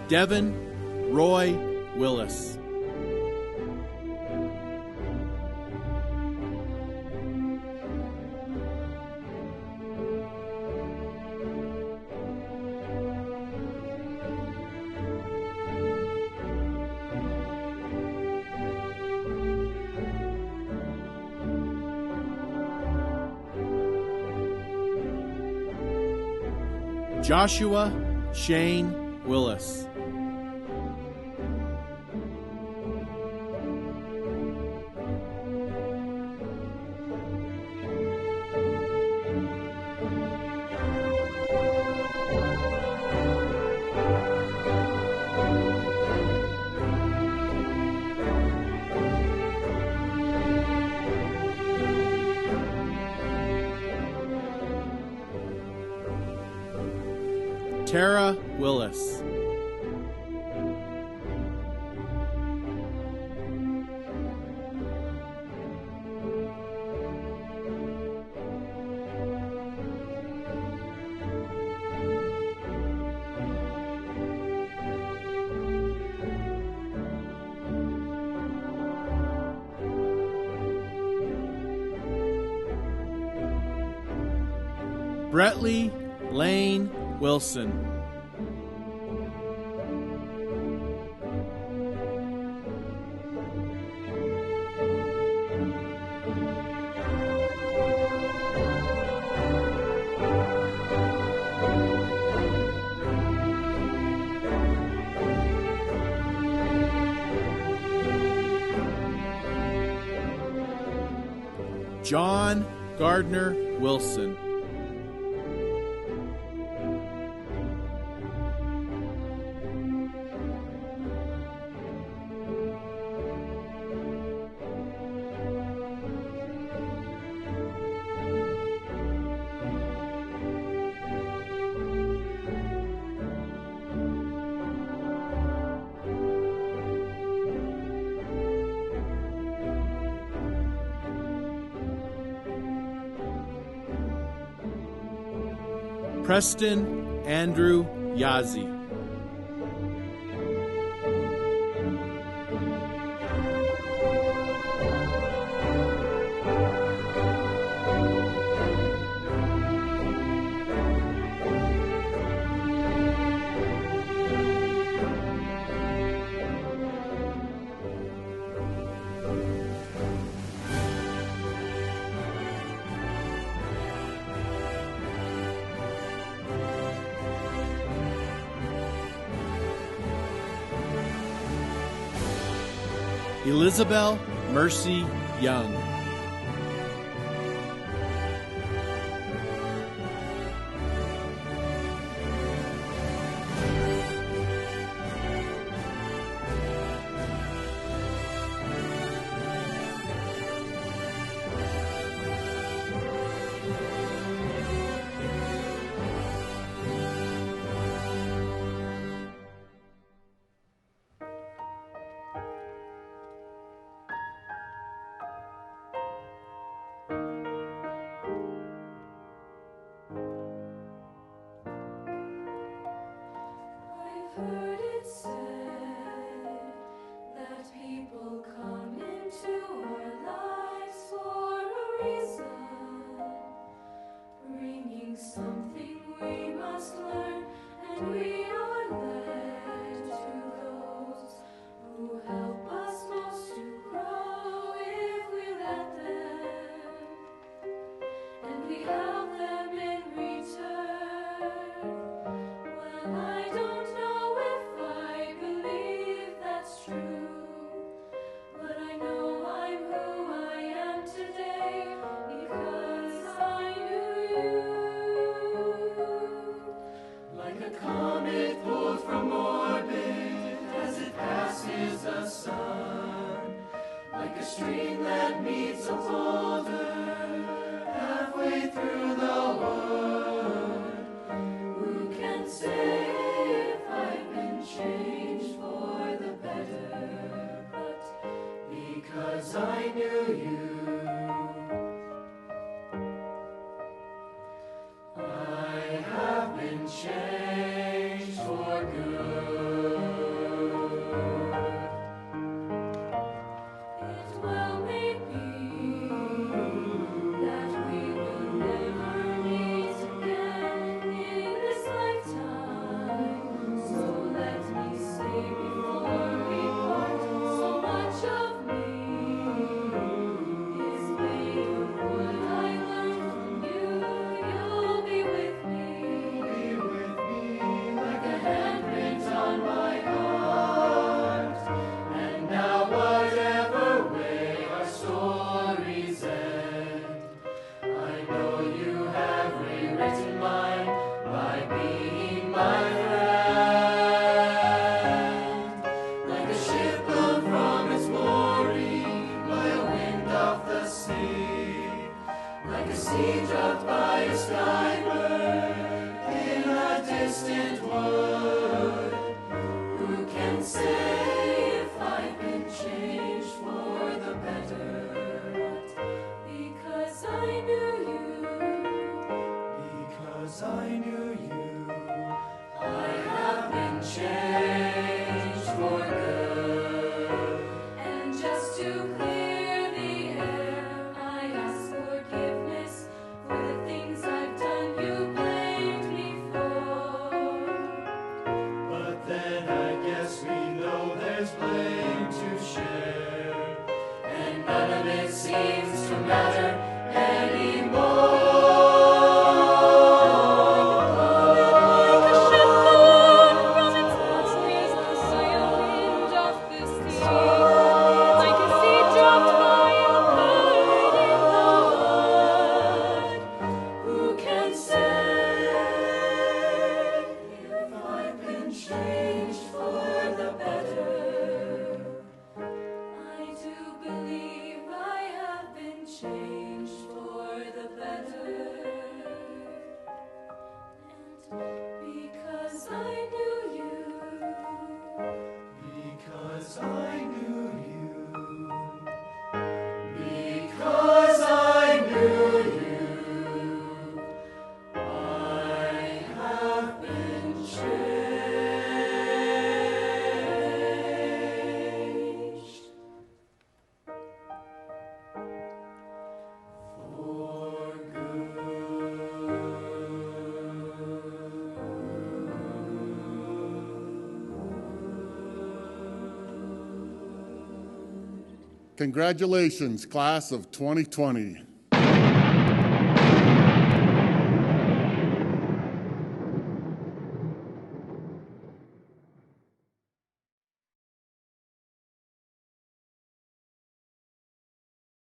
S11: Devin Roy Willis. Joshua Shane Willis. Tara Willis. Bretley Lane Wilson. John Gardner Wilson. Preston Andrew Yazzie. Elizabeth Mercy Young.
S12: because I knew you. I have been changed for good. It well may be that we will never meet again in this lifetime. So let me say before we part, so much of me is made of what I learned from you. You'll be with me, like a handprint on my heart. And now whatever way our stories end, I know you have rewritten mine by being my friend. Like a ship blown from its mooring by a wind off the sea, like a seed dropped by a skybird in a distant wood. Who can say if I've been changed for the better? Because I knew you. Because I knew you. I have been changed for good. And just to clear the air, I ask forgiveness for the things I've done you blamed me for. But then I guess we know there's blame to share, and none of it seems to matter anymore. Who can say if I've been changed for the better? I do believe I have been changed for the better. And because I knew you. Because I knew you. Because I knew you. I have been changed for
S1: Congratulations, class of 2020.